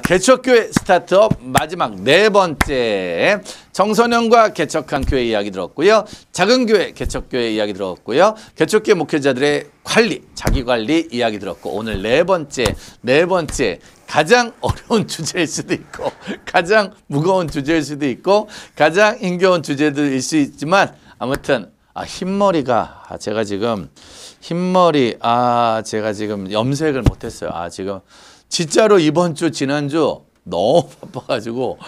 개척교회 스타트업 마지막 네 번째 청소년과 개척한 교회 이야기 들었고요. 작은 교회 개척교회 이야기 들었고요. 개척교회 목회자들의 관리, 자기관리 이야기 들었고 오늘 네 번째 가장 어려운 주제일 수도 있고 가장 무거운 주제일 수도 있고 가장 힘겨운 주제일 수 있지만 아무튼 흰머리가 제가 지금 제가 지금 염색을 못했어요. 지금 진짜로 이번 주 지난주 너무 바빠가지고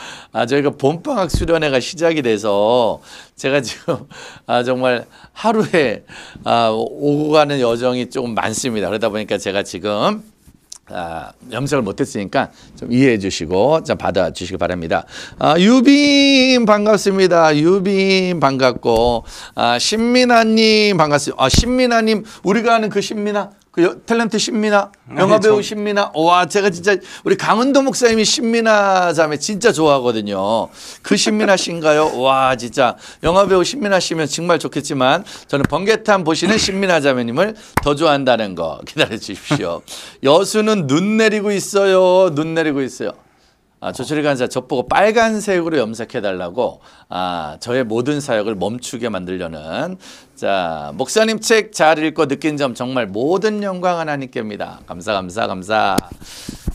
저희가 봄방학 수련회가 시작이 돼서 제가 지금 정말 하루에 오고 가는 여정이 조금 많습니다. 그러다 보니까 제가 지금 염색을 못했으니까 좀 이해해 주시고 받아주시기 바랍니다. 유빈 반갑습니다. 유빈 반갑고 신민아님 반갑습니다. 신민아님 우리가 아는 그 신민아 그 탤런트 신민아 영화배우 신민아 와 제가 진짜 우리 강은도 목사님이 신민아 자매 진짜 좋아하거든요. 그 신민아 씨인가요? 와 진짜 영화배우 신민아 씨면 정말 좋겠지만 저는 번개탄 보시는 신민아 자매님을 더 좋아한다는 거 기다려 주십시오. 여수는 눈 내리고 있어요. 눈 내리고 있어요. 조철이 간사 저보고 빨간색으로 염색해달라고 저의 모든 사역을 멈추게 만들려는 목사님 책 잘 읽고 느낀 점 정말 모든 영광 하나님께입니다. 감사.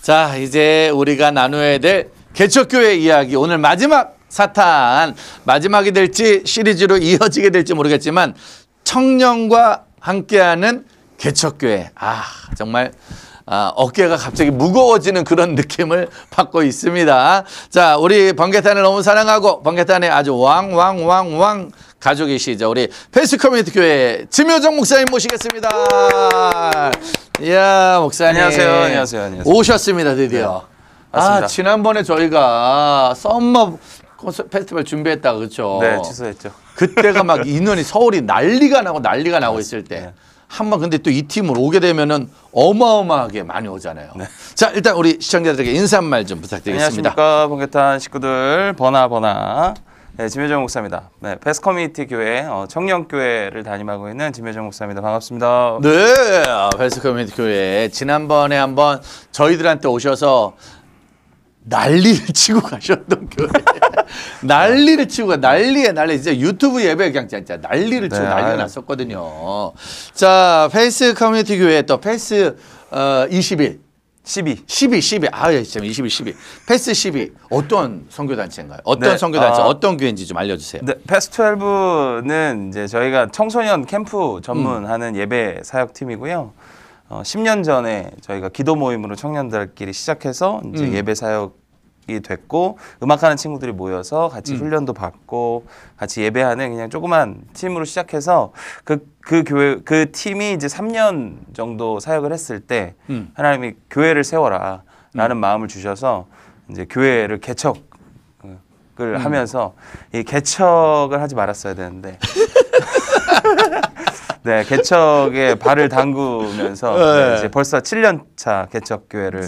자 이제 우리가 나누어야 될 개척교회 이야기 오늘 마지막 사탄 마지막이 될지 시리즈로 이어지게 될지 모르겠지만 청년과 함께하는 개척교회 정말 어깨가 갑자기 무거워지는 그런 느낌을 받고 있습니다. 자, 우리 번개탄을 너무 사랑하고 번개탄의 아주 왕 가족이시죠. 우리 페이스 커뮤니티 교회 지묘정 목사님 모시겠습니다. 이야, 목사님. 안녕하세요. 오셨습니다, 드디어. 네, 지난번에 저희가 썸머 페스티벌 준비했다가 그렇죠? 네, 취소했죠. 그때가 막 인원이 서울이 난리가 나고 있을 때. 네. 한번 근데 또 이 팀을 오게 되면은 어마어마하게 많이 오잖아요. 네. 자 일단 우리 시청자들에게 인사 한 말 좀 부탁드리겠습니다. 안녕하십니까 번개탄 식구들 버나 네, 지묘정 목사입니다. 네, 패스 커뮤니티 교회 청년교회를 담임하고 있는 지묘정 목사입니다. 반갑습니다. 네, 패스 커뮤니티 교회 지난번에 한번 저희들한테 오셔서 난리를 치고 가셨던 교회. 난리를 치고 난리 진짜 유튜브 예배 그냥 진짜 난리를 치고 난리가 났었거든요. 자 페이스 커뮤니티 교회 또 페이스 12 페이스 12 어떤 선교단체인가요? 어떤 선교단체 어떤 교회인지 좀 알려주세요. 네, 패스 12는 이제 저희가 청소년 캠프 전문하는 예배 사역팀이고요. 10년 전에 저희가 기도 모임으로 청년들끼리 시작해서 이제 예배 사역이 됐고 음악하는 친구들이 모여서 같이 훈련도 받고 같이 예배하는 그냥 조그만 팀으로 시작해서 그 교회 그 팀이 이제 3년 정도 사역을 했을 때 하나님이 교회를 세워라라는 마음을 주셔서 이제 교회를 개척을 하면서 이 개척을 하지 말았어야 되는데. 네, 개척에 발을 담그면서 이제 벌써 7년 차 개척교회를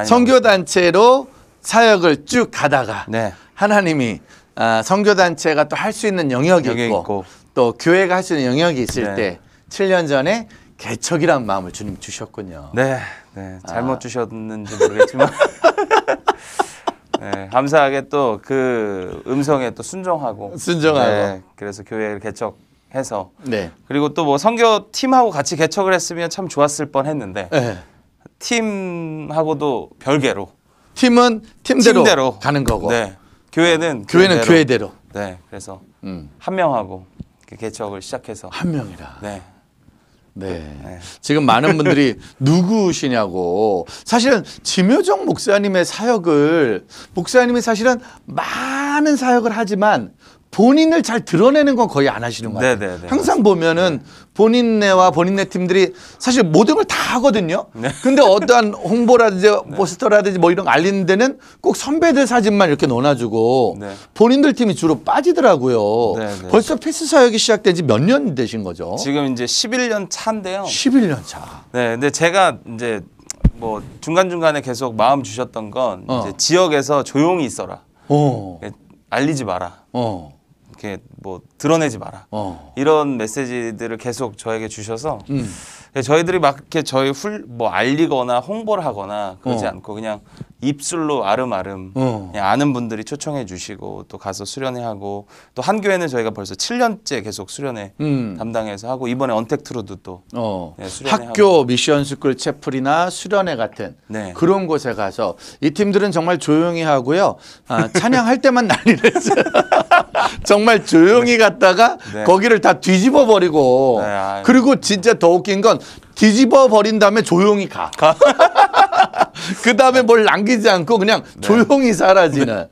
선교단체로 사역을 쭉 가다가 하나님이 선교단체가 또 할 수 있는 영역이 있고 또 교회가 할 수 있는 영역이 있을 때 7년 전에 개척이란 마음을 주님 주셨군요. 네, 잘못 주셨는지 모르겠지만 네, 감사하게 또 그 음성에 또 순종하고 그래서 교회를 개척해서 그리고 또 뭐 선교 팀하고 같이 개척을 했으면 참 좋았을 뻔했는데 팀하고도 별개로 팀은 팀대로 가는 거고 교회는 교회대로 그래서 한 명하고 개척을 시작해서 한 명이라 지금 많은 분들이 누구시냐고 사실은 지묘정 목사님의 사역을 목사님이 사실은 많은 사역을 하지만 본인을 잘 드러내는 건 거의 안 하시는 것 같아요. 항상 보면은 본인네와 본인네 팀들이 사실 모든 걸 다 하거든요. 근데 어떠한 홍보라든지 포스터라든지 뭐 이런 거 알리는 데는 꼭 선배들 사진만 이렇게 넣어놔주고 본인들 팀이 주로 빠지더라고요. 벌써 패스 사역이 시작된 지 몇 년 되신 거죠? 지금 이제 11년 차인데요. 11년 차. 네, 근데 제가 이제 뭐 중간중간에 계속 마음 주셨던 건 이제 지역에서 조용히 있어라. 알리지 마라. 이렇게 뭐 드러내지 마라. 이런 메시지들을 계속 저에게 주셔서 저희들이 막 이렇게 저희 뭐 알리거나 홍보를 하거나 그러지 않고 그냥 입술로 아름아름 그냥 아는 분들이 초청해 주시고 또 가서 수련회 하고 또 한 교회는 저희가 벌써 7년째 계속 수련회 담당해서 하고 이번에 언택트로도 또 네, 수련회 학교 하고. 미션스쿨 채플이나 수련회 같은 네. 그런 곳에 가서 이 팀들은 정말 조용히 하고요. 찬양할 때만 난리를 했어요. 정말 조용히 갔다가 네. 거기를 다 뒤집어 버리고 네, 그리고 진짜 더 웃긴 건 뒤집어 버린 다음에 조용히 가. 그 다음에 뭘 남기지 않고 그냥 조용히 사라지는.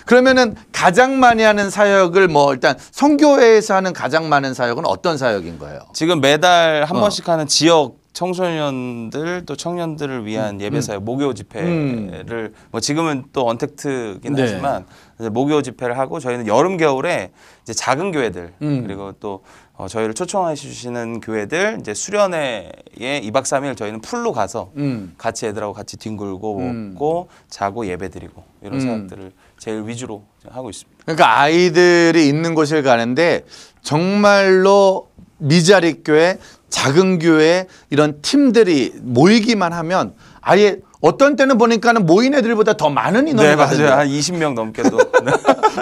그러면은 가장 많이 하는 사역을 뭐 일단 선교회에서 하는 가장 많은 사역은 어떤 사역인 거예요? 지금 매달 한 번씩 하는 지역 청소년들 또 청년들을 위한 예배사역 목요 집회를 뭐 지금은 또 언택트긴 네. 하지만 목요 집회를 하고 저희는 여름 겨울에 이제 작은 교회들 그리고 또 저희를 초청해 주시는 교회들 이제 수련회에 2박 3일 저희는 풀로 가서 같이 애들하고 같이 뒹굴고 먹고 자고 예배드리고 이런 사역들을 제일 위주로 하고 있습니다. 그러니까 아이들이 있는 곳을 가는데 정말로 미자립 교회, 작은 교회 이런 팀들이 모이기만 하면 아예 어떤 때는 보니까는 모인 애들보다 더 많은 인원이 네, 가던데요. 맞아요. 한 20명 넘게도.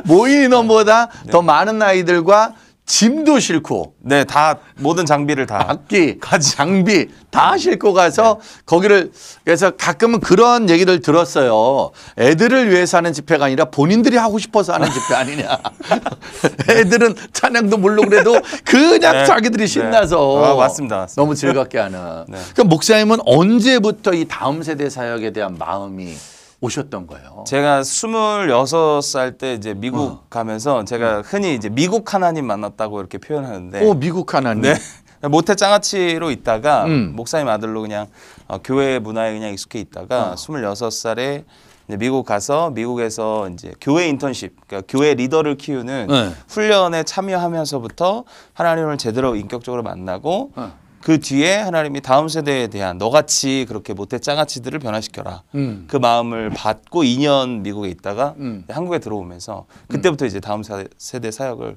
모인 인원보다 더 많은 아이들과 짐도 싣고 네, 다 모든 장비를 다 악기, 장비 다 싣고 가서 거기를 그래서 가끔은 그런 얘기를 들었어요. 애들을 위해서 하는 집회가 아니라 본인들이 하고 싶어서 하는 집회 아니냐. 애들은 찬양도 모르고 그래도 그냥 네. 자기들이 신나서 맞습니다. 너무 즐겁게 하는. 네. 그럼 목사님은 언제부터 이 다음 세대 사역에 대한 마음이 오셨던 거예요? 제가 26살 때 이제 미국 가면서 제가 흔히 이제 미국 하나님 만났다고 이렇게 표현하는데 오, 미국 하나님. 네. 모태 장아찌로 있다가 목사님 아들로 그냥 교회 문화에 그냥 익숙해 있다가 26살에 이제 미국 가서 미국에서 이제 교회 인턴십, 그러니까 교회 리더를 키우는 네. 훈련에 참여하면서부터 하나님을 제대로 인격적으로 만나고 그 뒤에 하나님이 다음 세대에 대한 너같이 그렇게 못해 짱아치들을 변화시켜라. 그 마음을 받고 2년 미국에 있다가 한국에 들어오면서 그때부터 이제 다음 세대 사역을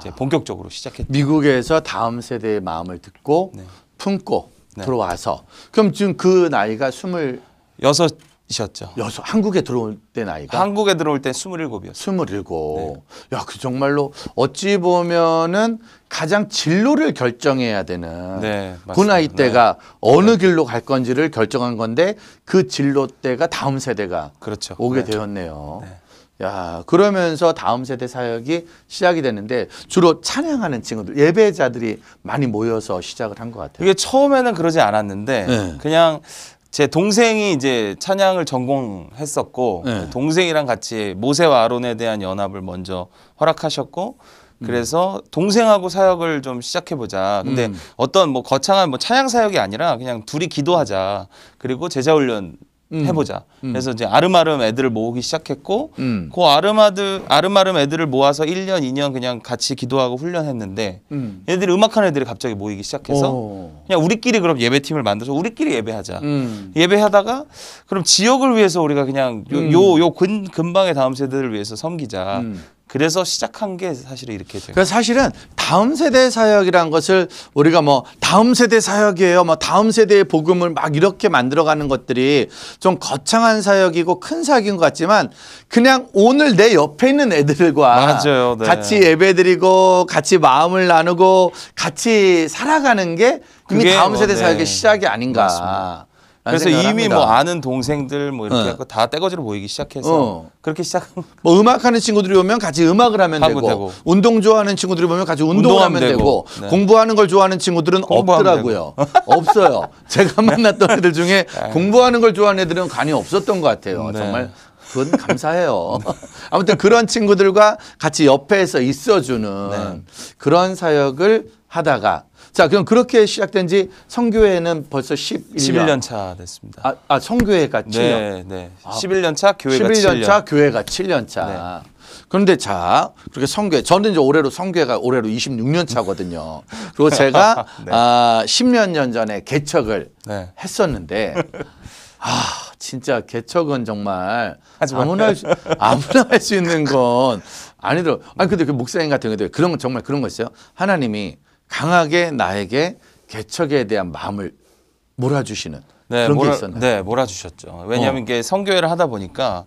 이제 본격적으로 시작했죠. 미국에서 다음 세대의 마음을 듣고 네. 품고 네. 들어와서 그럼 지금 그 나이가 26이셨죠. 한국에 들어올 때 나이가 한국에 들어올 때 27이었어요. 27. 네. 야, 그 정말로 어찌 보면은 가장 진로를 결정해야 되는 네, 그 맞습니다. 나이 때가 어느 길로 갈 건지를 결정한 건데 그 진로 때가 다음 세대가 그렇죠. 오게 네. 되었네요. 네. 야, 그러면서 다음 세대 사역이 시작이 됐는데 주로 찬양하는 친구들, 예배자들이 많이 모여서 시작을 한 것 같아요. 이게 처음에는 그러지 않았는데 네. 그냥 제 동생이 이제 찬양을 전공했었고 네. 동생이랑 같이 모세와 아론에 대한 연합을 먼저 허락하셨고 그래서 동생하고 사역을 좀 시작해 보자. 근데 어떤 뭐 거창한 뭐 찬양 사역이 아니라 그냥 둘이 기도하자. 그리고 제자 훈련 해보자. 그래서 이제 아름아름 애들을 모으기 시작했고 그 아름아름 애들을 모아서 1년, 2년 그냥 같이 기도하고 훈련했는데 애들이 음악하는 애들이 갑자기 모이기 시작해서 그냥 우리끼리 그럼 예배팀을 만들어서 우리끼리 예배하자. 예배하다가 그럼 지역을 위해서 우리가 그냥 요 근방의 다음 세대를 위해서 섬기자. 그래서 시작한 게 사실은 이렇게 돼요. 그래서 사실은 다음 세대 사역이라는 것을 우리가 뭐 다음 세대 사역이에요. 뭐 다음 세대의 복음을 막 이렇게 만들어가는 것들이 좀 거창한 사역이고 큰 사역인 것 같지만 그냥 오늘 내 옆에 있는 애들과 맞아요. 네. 같이 예배드리고 같이 마음을 나누고 같이 살아가는 게 이미 그게 다음 세대 네. 사역의 시작이 아닌가. 맞습니다. 그래서 이미 뭐 아는 동생들 뭐 이렇게 해서 다 떼거지로 보이기 시작해서 그렇게 시작한 뭐 음악하는 친구들이 오면 같이 음악을 하면 하면 되고, 되고. 운동 좋아하는 친구들이 보면 같이 운동을 하면 운동하면 되고, 되고. 네. 공부하는 걸 좋아하는 친구들은 공부하면 없더라고요. 없어요. 제가 만났던 애들 중에 공부하는 걸 좋아하는 애들은 간이 없었던 것 같아요. 네. 정말 그건 감사해요. 아무튼 그런 친구들과 같이 옆에서 있어주는 네. 그런 사역을 하다가 자, 그럼 그렇게 시작된 지 성교회는 벌써 11년 차 됐습니다. 성교회가 7년. 네, 네. 11년 차 교회가 11년 차 7년. 교회가 7년 차. 네. 그런데 자, 그렇게 성교회 저는 이제 성교회가 올해로 26년 차거든요. 그리고 제가 네. 10년 전에 개척을 네. 했었는데 진짜 개척은 정말 하지만. 아무나 할 수 있는 건 아니더라고요. 아니 근데 그 목사님 같은 경우도 그런 건 정말 그런 거 있어요. 하나님이 강하게 나에게 개척에 대한 마음을 몰아주시는 네, 그런 게 있었나요? 네, 몰아주셨죠. 왜냐하면 이게 선교회를 하다 보니까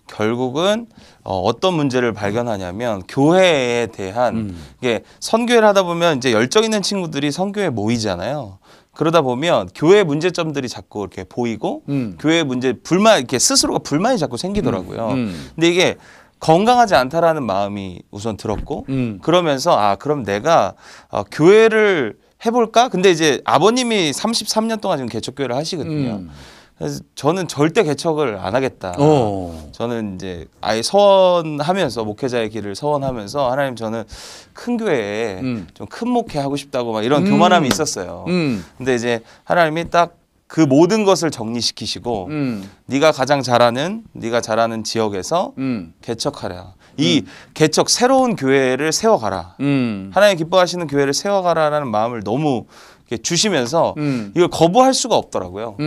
결국은 어떤 문제를 발견하냐면 교회에 대한 이게 선교회를 하다 보면 이제 열정 있는 친구들이 선교회에 모이잖아요. 그러다 보면 교회 문제점들이 자꾸 이렇게 보이고 교회 문제 불만 이렇게 스스로가 불만이 자꾸 생기더라고요. 근데 이게 건강하지 않다라는 마음이 우선 들었고 그러면서 아 그럼 내가 교회를 해볼까? 근데 이제 아버님이 33년 동안 지금 개척교회를 하시거든요. 그래서 저는 절대 개척을 안 하겠다. 저는 이제 아예 서원하면서 목회자의 길을 서원하면서 하나님 저는 큰 교회에 좀 큰 목회 하고 싶다고 막 이런 교만함이 있었어요. 근데 이제 하나님이 딱 그 모든 것을 정리시키시고 네가 잘하는 지역에서 개척하라. 이 개척 새로운 교회를 세워가라. 하나님 기뻐하시는 교회를 세워가라라는 마음을 너무 이렇게 주시면서 이걸 거부할 수가 없더라고요.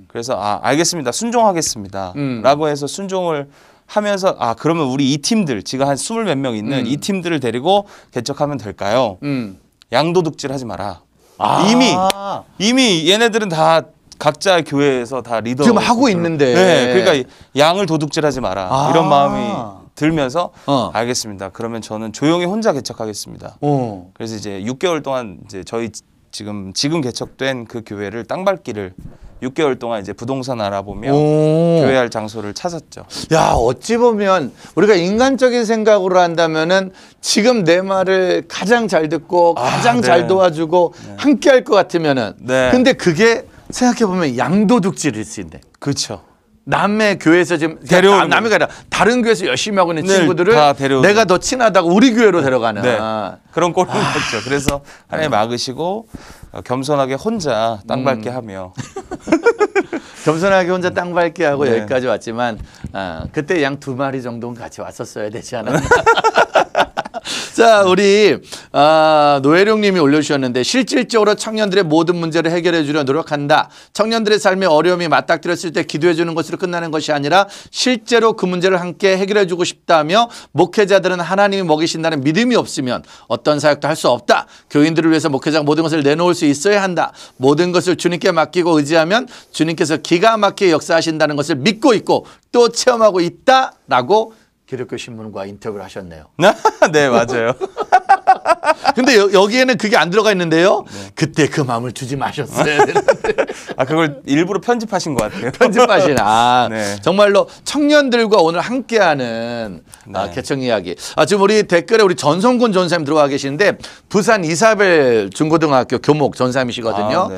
그래서 알겠습니다. 순종하겠습니다. 라고 해서 순종을 하면서 그러면 우리 이 팀들 지금 한 20 몇 명 있는 이 팀들을 데리고 개척하면 될까요? 양도둑질 하지 마라. 이미 얘네들은 다 각자 교회에서 다 리더 지금 하고 있는데. 네, 그러니까 양을 도둑질하지 마라. 이런 마음이 들면서 알겠습니다. 그러면 저는 조용히 혼자 개척하겠습니다. 그래서 이제 6개월 동안 이제 저희 지금 개척된 그 교회를 땅 밟기를 6개월 동안 이제 부동산 알아보며 교회할 장소를 찾았죠. 야, 어찌 보면 우리가 인간적인 생각으로 한다면은 지금 내 말을 가장 잘 듣고 가장 잘 도와주고 함께 할 것 같으면은 근데 그게 생각해 보면 양도둑질일 수 있네. 그렇죠. 남의 교회에서 지금 데려오는 남의 아니라 다른 교회에서 열심히 하고 있는 네, 친구들을 다 데려오는. 내가 더 친하다고 우리 교회로 데려가는 그런 꼴을 봤죠. 그래서 하나님 막으시고 겸손하게 혼자 땅 밟게 하며 겸손하게 혼자 땅 밟게 하고 여기까지 왔지만 그때 양 2마리 정도는 같이 왔었어야 되지 않았나. 자, 우리 노혜룡 님이 올려주셨는데 실질적으로 청년들의 모든 문제를 해결해 주려 노력한다. 청년들의 삶의 어려움이 맞닥뜨렸을 때 기도해 주는 것으로 끝나는 것이 아니라 실제로 그 문제를 함께 해결해 주고 싶다며 목회자들은 하나님이 먹이신다는 믿음이 없으면 어떤 사역도 할 수 없다. 교인들을 위해서 목회자가 모든 것을 내놓을 수 있어야 한다. 모든 것을 주님께 맡기고 의지하면 주님께서 기가 막히게 역사하신다는 것을 믿고 있고 또 체험하고 있다라고 기독교 신문과 인터뷰를 하셨네요. 네, 맞아요. 근데 여기에는 그게 안 들어가 있는데요. 그때 그 마음을 주지 마셨어야 되는데. 그걸 일부러 편집하신 것 같아요. 편집하신. 네. 정말로 청년들과 오늘 함께하는 개척 이야기. 지금 우리 댓글에 우리 전성군 전사님 들어와 계시는데 부산 이사벨 중고등학교 교목 전사님이시거든요.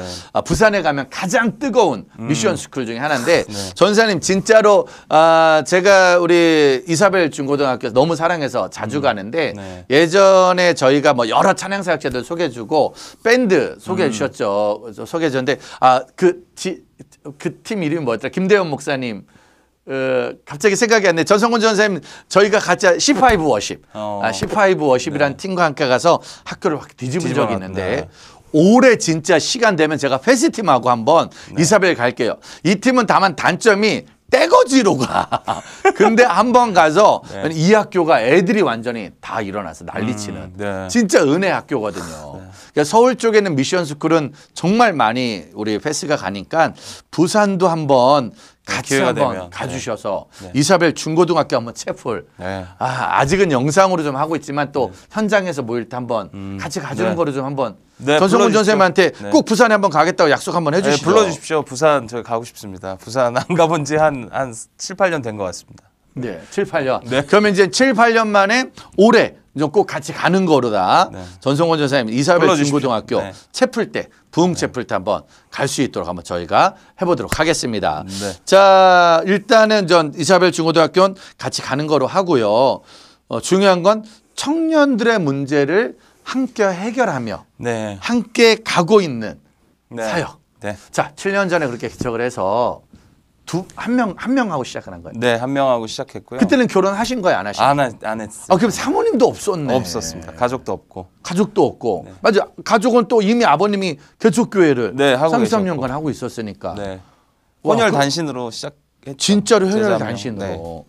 부산에 가면 가장 뜨거운 미션 스쿨 중에 하나인데 전사님 진짜로 제가 우리 이사벨 중고등학교 너무 사랑해서 자주 가는데 예전에 저희가 뭐 여러 찬양 사역자들 소개해주고 밴드 소개해 주셨죠. 소개해 줬는데 그 팀 이름이 뭐였더라? 김대현 목사님. 갑자기 생각이 안 나. 전성군 전사님 저희가 같이 C5 워십, C5 워십이라는 팀과 함께 가서 학교를 확 뒤집은 적이 있는데 올해 진짜 시간 되면 제가 패스팀하고 한번 이사벨 갈게요. 이 팀은 다만 단점이 떼거지로 가. 근데 한번 가서 이 학교가 애들이 완전히 다 일어나서 난리치는 진짜 은혜 학교거든요. 그러니까 서울 쪽에는 미션 스쿨은 정말 많이 우리 패스가 가니까 부산도 한번 같이 한번 가주셔서 이사벨 중고등학교 한번 채플. 아직은 영상으로 좀 하고 있지만 또 현장에서 모일 때 한번 같이 가주는 거로 좀 한번 전성군 전생님한테 꼭 부산에 한번 가겠다고 약속 한번 해주시죠. 불러주십시오. 부산 저 가고 싶습니다. 부산 안 가본 지 한 7, 8년 된 것 같습니다. 네, 7, 8년. 그러면 이제 7, 8년 만에 올해 꼭 같이 가는 거로다. 전성권 전사님 이사벨 중고등학교 채플 때 부흥 채플 때 한번 갈 수 있도록 한번 저희가 해보도록 하겠습니다. 자, 일단은 전 이사벨 중고등학교는 같이 가는 거로 하고요. 중요한 건 청년들의 문제를 함께 해결하며 함께 가고 있는 사역. 자, 7년 전에 그렇게 개척을 해서 한 명하고 시작한 거예요. 네, 한 명하고 시작했고요. 그때는 결혼하신 거예요, 안 하신 거예요? 안 했어요. 그럼 사모님도 없었네. 없었습니다. 가족도 없고. 가족도 없고. 맞아. 가족은 또 이미 아버님이 개척교회를 33년간 하고 있었으니까. 혼혈 단신으로 시작했죠. 진짜로 혼혈 단신으로.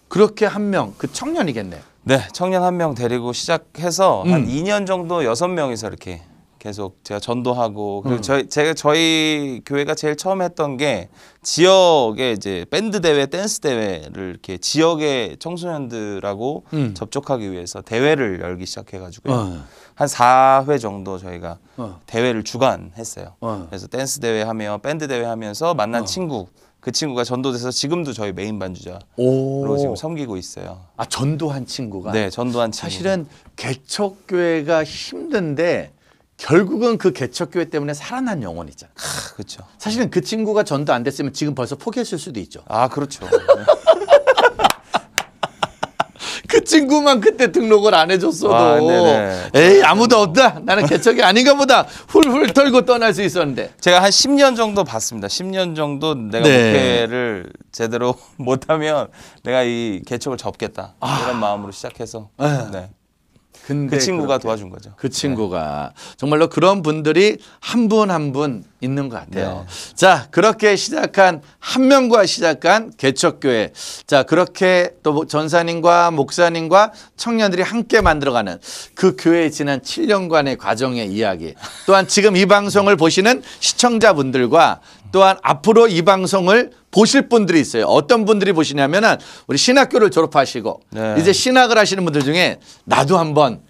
그렇게 한 명, 그 청년이겠네. 네, 청년 한 명 데리고 시작해서 한 2년 정도 6명이서 이렇게 계속 제가 전도하고 그리고 저희 교회가 제일 처음 했던 게 지역에 이제 밴드 대회, 댄스 대회를 이렇게 지역의 청소년들하고 접촉하기 위해서 대회를 열기 시작해가지고요. 한 4회 정도 저희가 대회를 주관했어요. 그래서 댄스 대회 하며 밴드 대회 하면서 만난 친구, 그 친구가 전도돼서 지금도 저희 메인 반주자로 지금 섬기고 있어요. 아, 전도한 친구가? 네, 전도한 친구. 사실은 개척교회가 힘든데 결국은 그 개척교회 때문에 살아난 영혼 있잖아요. 그렇죠. 사실은 그 친구가 전도 안 됐으면 지금 벌써 포기했을 수도 있죠. 아, 그렇죠. 그 친구만 그때 등록을 안 해줬어도 네네. 에이 아무도 없다. 나는 개척이 아닌가 보다. 훌훌 털고 떠날 수 있었는데. 제가 한 10년 정도 봤습니다. 10년 정도 내가 목회를 제대로 못하면 내가 이 개척을 접겠다. 이런 마음으로 시작해서 네. 근데 그 친구가 도와준 거죠. 그 친구가 정말로 그런 분들이 한 분 한 분 있는 것 같아요. 네. 자, 그렇게 시작한 한 명과 시작한 개척교회. 자, 그렇게 또 전사님과 목사님과 청년들이 함께 만들어가는 그 교회에 지난 7년간의 과정의 이야기. 또한 지금 이 방송을 보시는 시청자분들과 또한 앞으로 이 방송을 보실 분들이 있어요. 어떤 분들이 보시냐면은 우리 신학교를 졸업하시고 네. 이제 신학을 하시는 분들 중에 나도 한번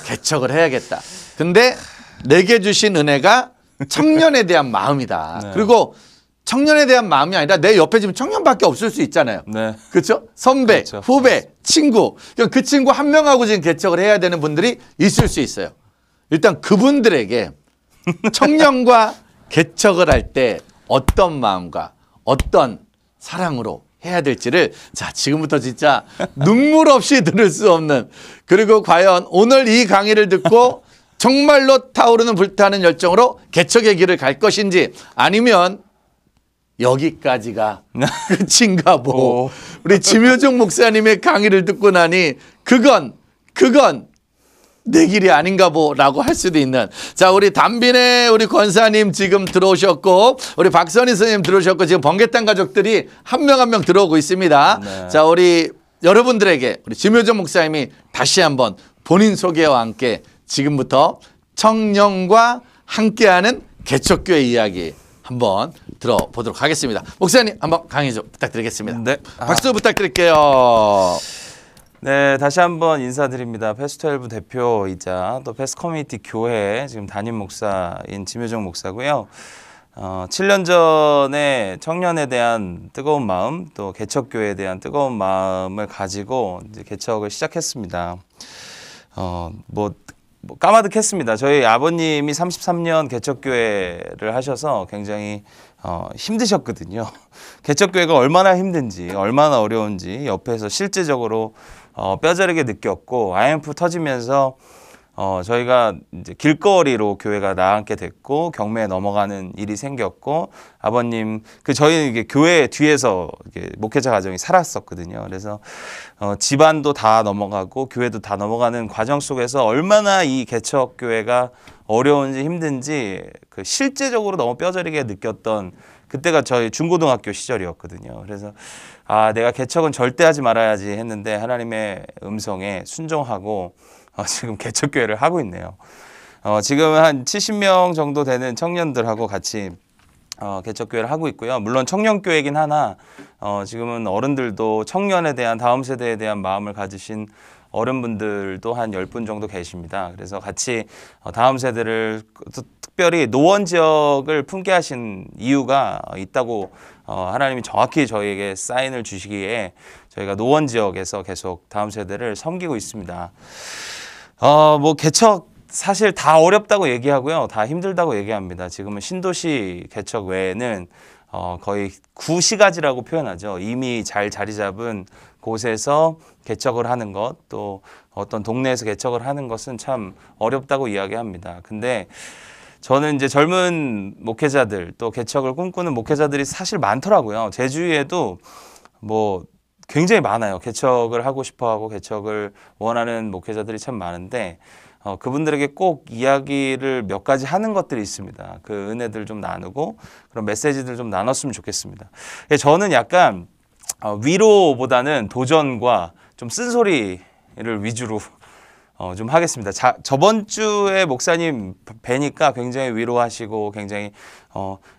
개척을 해야겠다. 근데 내게 주신 은혜가 청년에 대한 마음이다. 네. 그리고 청년에 대한 마음이 아니라 내 옆에 지금 청년밖에 없을 수 있잖아요. 네. 그렇죠? 선배, 그렇죠. 후배, 친구. 그 친구 한 명하고 지금 개척을 해야 되는 분들이 있을 수 있어요. 일단 그분들에게 청년과 개척을 할 때 어떤 마음과 어떤 사랑으로 해야 될지를 자, 지금부터 진짜 눈물 없이 들을 수 없는, 그리고 과연 오늘 이 강의를 듣고 정말로 타오르는 불타는 열정으로 개척의 길을 갈 것인지, 아니면 여기까지가 끝인가 뭐. 우리 지묘종 목사님의 강의를 듣고 나니 그건 내 길이 아닌가 보라고 할 수도 있는. 자, 우리 담빈의 우리 권사님 지금 들어오셨고, 우리 박선희 선생님 들어오셨고, 지금 번개땅 가족들이 한 명 한 명 들어오고 있습니다. 네. 자, 우리 여러분들에게 우리 지묘정 목사님이 다시 한번 본인 소개와 함께 지금부터 청년과 함께하는 개척교회 이야기 한번 들어보도록 하겠습니다. 목사님 한번 강의 좀 부탁드리겠습니다. 네. 박수 부탁드릴게요. 네, 다시 한번 인사드립니다. 패스트12 대표이자 또 패스트 커뮤니티 교회 지금 담임 목사인 지묘정 목사고요. 7년 전에 청년에 대한 뜨거운 마음, 또 개척교회에 대한 뜨거운 마음을 가지고 이제 개척을 시작했습니다. 뭐 까마득했습니다. 저희 아버님이 33년 개척교회를 하셔서 굉장히 힘드셨거든요. 개척교회가 얼마나 힘든지, 얼마나 어려운지 옆에서 실제적으로 뼈저리게 느꼈고, IMF 터지면서 저희가 이제 길거리로 교회가 나앉게 됐고, 경매에 넘어가는 일이 생겼고, 아버님 저희 이게 교회 뒤에서 이게 목회자 가정이 살았었거든요. 그래서 집안도 다 넘어가고 교회도 다 넘어가는 과정 속에서 얼마나 이 개척 교회가 어려운지 힘든지 실제적으로 너무 뼈저리게 느꼈던 그때가 저희 중고등학교 시절이었거든요. 그래서 내가 개척은 절대 하지 말아야지 했는데 하나님의 음성에 순종하고 지금 개척교회를 하고 있네요. 지금 한 70명 정도 되는 청년들하고 같이 개척교회를 하고 있고요. 물론 청년교회이긴 하나 지금은 어른들도 청년에 대한, 다음 세대에 대한 마음을 가지신 어른분들도 한 10분 정도 계십니다. 그래서 같이 다음 세대를, 특별히 노원 지역을 품게 하신 이유가 있다고 하나님이 정확히 저희에게 사인을 주시기에 저희가 노원 지역에서 계속 다음 세대를 섬기고 있습니다. 뭐 개척 사실 다 어렵다고 얘기하고요, 다 힘들다고 얘기합니다. 지금은 신도시 개척 외에는 거의 구시가지라고 표현하죠. 이미 잘 자리 잡은 곳에서 개척을 하는 것, 또 어떤 동네에서 개척을 하는 것은 참 어렵다고 이야기합니다. 근데 저는 이제 젊은 목회자들, 또 개척을 꿈꾸는 목회자들이 사실 많더라고요. 제 주위에도 뭐 굉장히 많아요. 개척을 하고 싶어하고 개척을 원하는 목회자들이 참 많은데 그분들에게 꼭 이야기를 몇 가지 하는 것들이 있습니다. 그 은혜들 좀 나누고 그런 메시지들 좀 나눴으면 좋겠습니다. 저는 약간 위로보다는 도전과 좀 쓴소리를 위주로 좀 하겠습니다. 저번 주에 목사님 뵈니까 굉장히 위로하시고 굉장히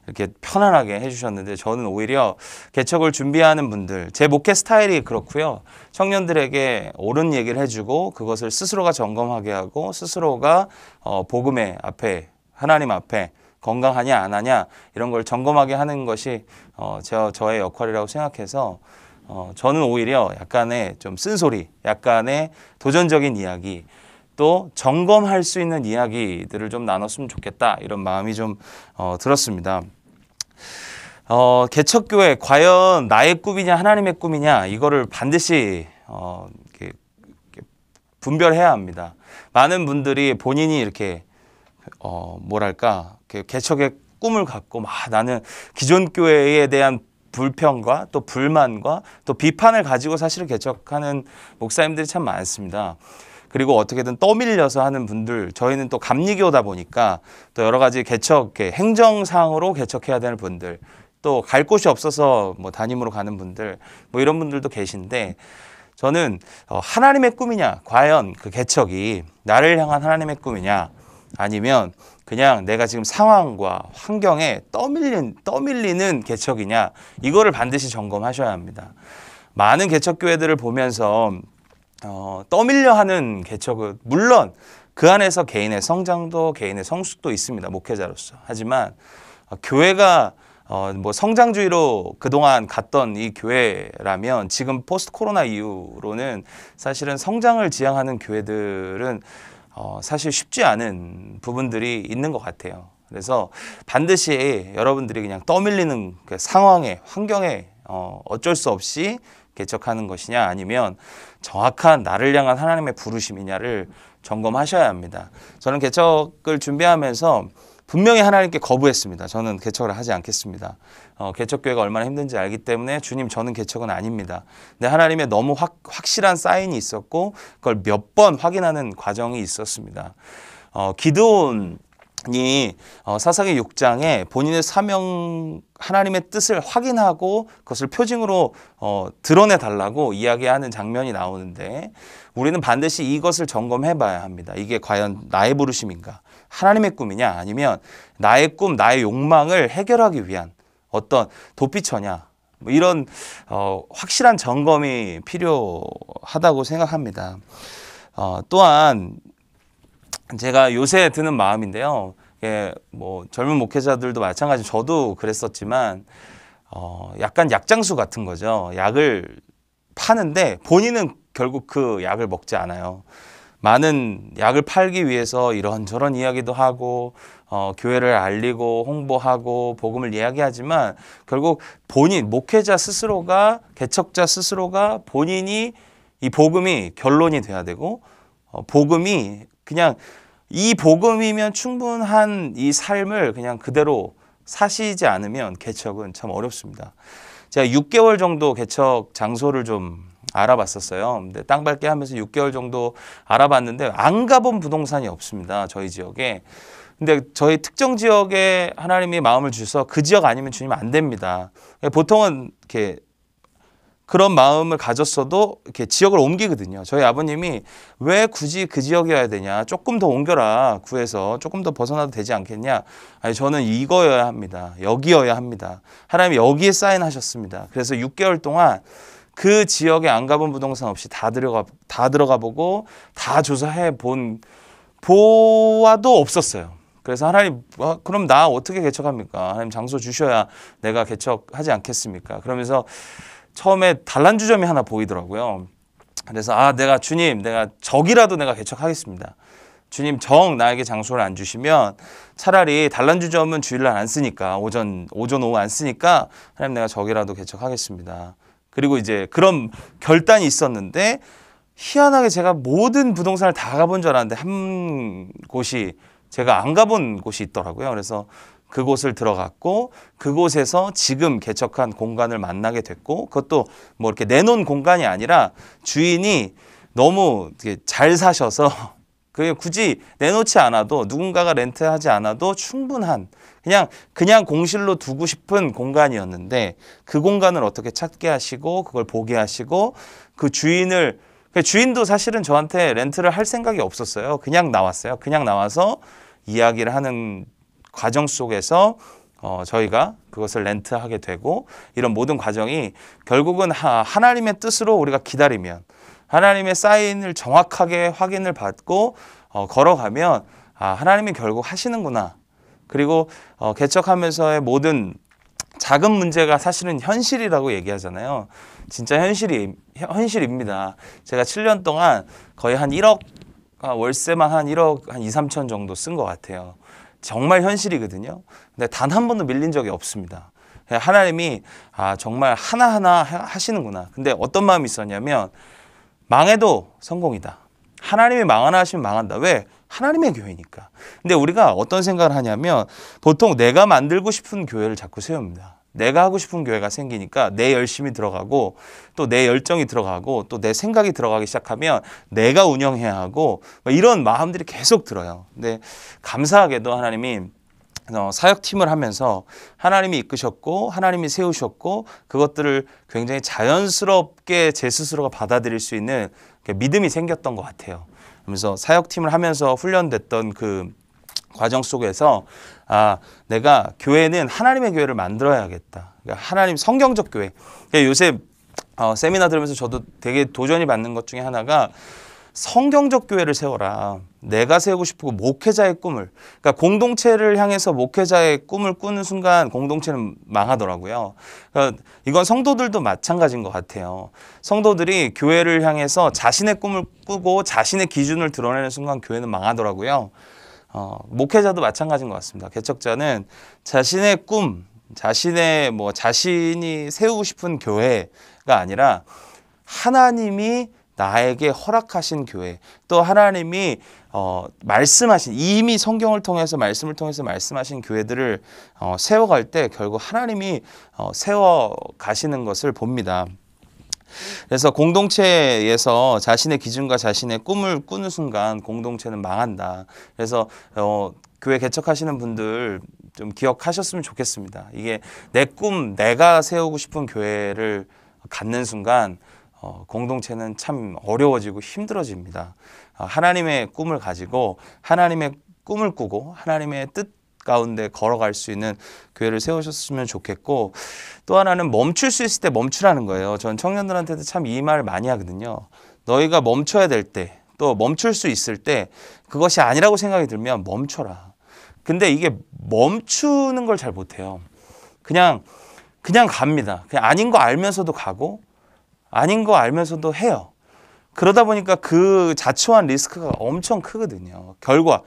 이렇게 편안하게 해주셨는데 저는 오히려 개척을 준비하는 분들, 제 목회 스타일이 그렇고요. 청년들에게 옳은 얘기를 해주고 그것을 스스로가 점검하게 하고 스스로가 복음의 앞에, 하나님 앞에 건강하냐 안 하냐 이런 걸 점검하게 하는 것이 저의 역할이라고 생각해서 저는 오히려 약간의 좀 쓴소리, 약간의 도전적인 이야기, 또 점검할 수 있는 이야기들을 좀 나눴으면 좋겠다 이런 마음이 좀 들었습니다. 개척교회 과연 나의 꿈이냐 하나님의 꿈이냐 이거를 반드시 이렇게 분별해야 합니다. 많은 분들이 본인이 이렇게 뭐랄까 개척의 꿈을 갖고 막 나는 기존 교회에 대한 불평과 또 불만과 또 비판을 가지고 사실은 개척하는 목사님들이 참 많습니다. 그리고 어떻게든 떠밀려서 하는 분들, 저희는 또 감리교다 보니까 또 여러 가지 개척, 행정상으로 개척해야 되는 분들, 또 갈 곳이 없어서 뭐 담임으로 가는 분들, 뭐 이런 분들도 계신데 저는 하나님의 꿈이냐, 과연 그 개척이 나를 향한 하나님의 꿈이냐, 아니면 그냥 내가 지금 상황과 환경에 떠밀리는 개척이냐 이거를 반드시 점검하셔야 합니다. 많은 개척교회들을 보면서 떠밀려 하는 개척은 물론 그 안에서 개인의 성장도 개인의 성숙도 있습니다. 목회자로서. 하지만 교회가 뭐 성장주의로 그동안 갔던 이 교회라면 지금 포스트 코로나 이후로는 사실은 성장을 지향하는 교회들은 사실 쉽지 않은 부분들이 있는 것 같아요. 그래서 반드시 여러분들이 그냥 떠밀리는 그 상황에, 환경에 어쩔 수 없이 개척하는 것이냐 아니면 정확한 나를 향한 하나님의 부르심이냐를 점검하셔야 합니다. 저는 개척을 준비하면서 분명히 하나님께 거부했습니다. 저는 개척을 하지 않겠습니다. 개척교회가 얼마나 힘든지 알기 때문에 주님 저는 개척은 아닙니다. 근데 하나님의 너무 확실한 사인이 있었고 그걸 몇 번 확인하는 과정이 있었습니다. 기드온이 사사기 6장에 본인의 사명 하나님의 뜻을 확인하고 그것을 표징으로 드러내 달라고 이야기하는 장면이 나오는데 우리는 반드시 이것을 점검해 봐야 합니다. 이게 과연 나의 부르심인가? 하나님의 꿈이냐 아니면 나의 꿈, 나의 욕망을 해결하기 위한 어떤 도피처냐 뭐 이런 확실한 점검이 필요하다고 생각합니다. 또한 제가 요새 드는 마음인데요. 뭐 젊은 목회자들도 마찬가지 저도 그랬었지만 약간 약장수 같은 거죠. 약을 파는데 본인은 결국 그 약을 먹지 않아요. 많은 약을 팔기 위해서 이런저런 이야기도 하고 교회를 알리고 홍보하고 복음을 이야기하지만 결국 본인 목회자 스스로가 개척자 스스로가 본인이 이 복음이 결론이 돼야 되고 복음이 그냥 이 복음이면 충분한 이 삶을 그냥 그대로 사시지 않으면 개척은 참 어렵습니다. 제가 6개월 정도 개척 장소를 좀 알아봤었어요. 근데 땅 밟기 하면서 6개월 정도 알아봤는데 안 가본 부동산이 없습니다. 저희 지역에. 근데 저희 특정 지역에 하나님이 마음을 주셔서 그 지역 아니면 주님 안 됩니다. 보통은 이렇게 그런 마음을 가졌어도 이렇게 지역을 옮기거든요. 저희 아버님이 왜 굳이 그 지역이어야 되냐. 조금 더 옮겨라. 구해서 조금 더 벗어나도 되지 않겠냐. 아니 저는 이거여야 합니다. 여기여야 합니다. 하나님이 여기에 사인하셨습니다. 그래서 6개월 동안 그 지역에 안 가본 부동산 없이 다 들어가 보고 다 조사해 보아도 없었어요. 그래서 하나님 그럼 나 어떻게 개척합니까? 하나님 장소 주셔야 내가 개척하지 않겠습니까? 그러면서 처음에 단란주점이 하나 보이더라고요. 그래서 내가 주님 내가 저기라도 내가 개척하겠습니다. 주님 나에게 장소를 안 주시면 차라리 단란주점은 주일날 안 쓰니까 오전 오후 안 쓰니까 하나님 내가 저기라도 개척하겠습니다. 그리고 이제 그런 결단이 있었는데 희한하게 제가 모든 부동산을 다 가본 줄 알았는데 한 곳이 제가 안 가본 곳이 있더라고요. 그래서 그곳을 들어갔고 그곳에서 지금 개척한 공간을 만나게 됐고 그것도 뭐 이렇게 내놓은 공간이 아니라 주인이 너무 잘 사셔서 그게 굳이 내놓지 않아도 누군가가 렌트하지 않아도 충분한 그냥 공실로 두고 싶은 공간이었는데 그 공간을 어떻게 찾게 하시고 그걸 보게 하시고 그 주인을 주인도 사실은 저한테 렌트를 할 생각이 없었어요. 그냥 나왔어요. 그냥 나와서 이야기를 하는 과정 속에서 저희가 그것을 렌트하게 되고, 이런 모든 과정이 결국은 하나님의 뜻으로 우리가 기다리면, 하나님의 사인을 정확하게 확인을 받고 걸어가면 하나님이 결국 하시는구나. 그리고 개척하면서의 모든 작은 문제가 사실은 현실이라고 얘기하잖아요. 진짜 현실입니다. 제가 7년 동안 거의 한 1억, 월세만 한 1억 한 2, 3천 정도 쓴 것 같아요. 정말 현실이거든요. 근데 단 한 번도 밀린 적이 없습니다. 하나님이 정말 하나하나 하시는구나. 근데 어떤 마음이 있었냐면, 망해도 성공이다. 하나님이 망하나 하시면 망한다. 왜? 하나님의 교회니까. 근데 우리가 어떤 생각을 하냐면, 보통 내가 만들고 싶은 교회를 자꾸 세웁니다. 내가 하고 싶은 교회가 생기니까 내 열심이 들어가고, 또 내 열정이 들어가고, 또 내 생각이 들어가기 시작하면 내가 운영해야 하고, 이런 마음들이 계속 들어요. 근데 감사하게도 하나님이 사역팀을 하면서 하나님이 이끄셨고 하나님이 세우셨고, 그것들을 굉장히 자연스럽게 제 스스로가 받아들일 수 있는 믿음이 생겼던 것 같아요. 그래서 사역팀을 하면서 훈련됐던 그 과정 속에서 내가 교회는 하나님의 교회를 만들어야겠다. 그러니까 하나님 성경적 교회. 그러니까 요새 세미나 들으면서 저도 되게 도전이 받는 것 중에 하나가, 성경적 교회를 세워라. 내가 세우고 싶고 목회자의 꿈을, 그러니까 공동체를 향해서 목회자의 꿈을 꾸는 순간 공동체는 망하더라고요. 그러니까 이건 성도들도 마찬가지인 것 같아요. 성도들이 교회를 향해서 자신의 꿈을 꾸고 자신의 기준을 드러내는 순간 교회는 망하더라고요. 목회자도 마찬가지인 것 같습니다. 개척자는 자신의 꿈, 자신이 세우고 싶은 교회가 아니라 하나님이 나에게 허락하신 교회, 또 하나님이 말씀하신, 이미 성경을 통해서 말씀을 통해서 말씀하신 교회들을 세워갈 때 결국 하나님이 세워 가시는 것을 봅니다. 그래서 공동체에서 자신의 기준과 자신의 꿈을 꾸는 순간 공동체는 망한다. 그래서 교회 개척하시는 분들 좀 기억하셨으면 좋겠습니다. 이게 내 꿈, 내가 세우고 싶은 교회를 갖는 순간 공동체는 참 어려워지고 힘들어집니다. 하나님의 꿈을 가지고 하나님의 꿈을 꾸고 하나님의 뜻 가운데 걸어갈 수 있는 교회를 세우셨으면 좋겠고, 또 하나는 멈출 수 있을 때 멈추라는 거예요. 전 청년들한테도 참 이 말을 많이 하거든요. 너희가 멈춰야 될 때, 또 멈출 수 있을 때 그것이 아니라고 생각이 들면 멈춰라. 근데 이게 멈추는 걸 잘 못해요. 그냥 갑니다. 그냥 아닌 거 알면서도 가고 아닌 거 알면서도 해요. 그러다 보니까 그 자초한 리스크가 엄청 크거든요. 결국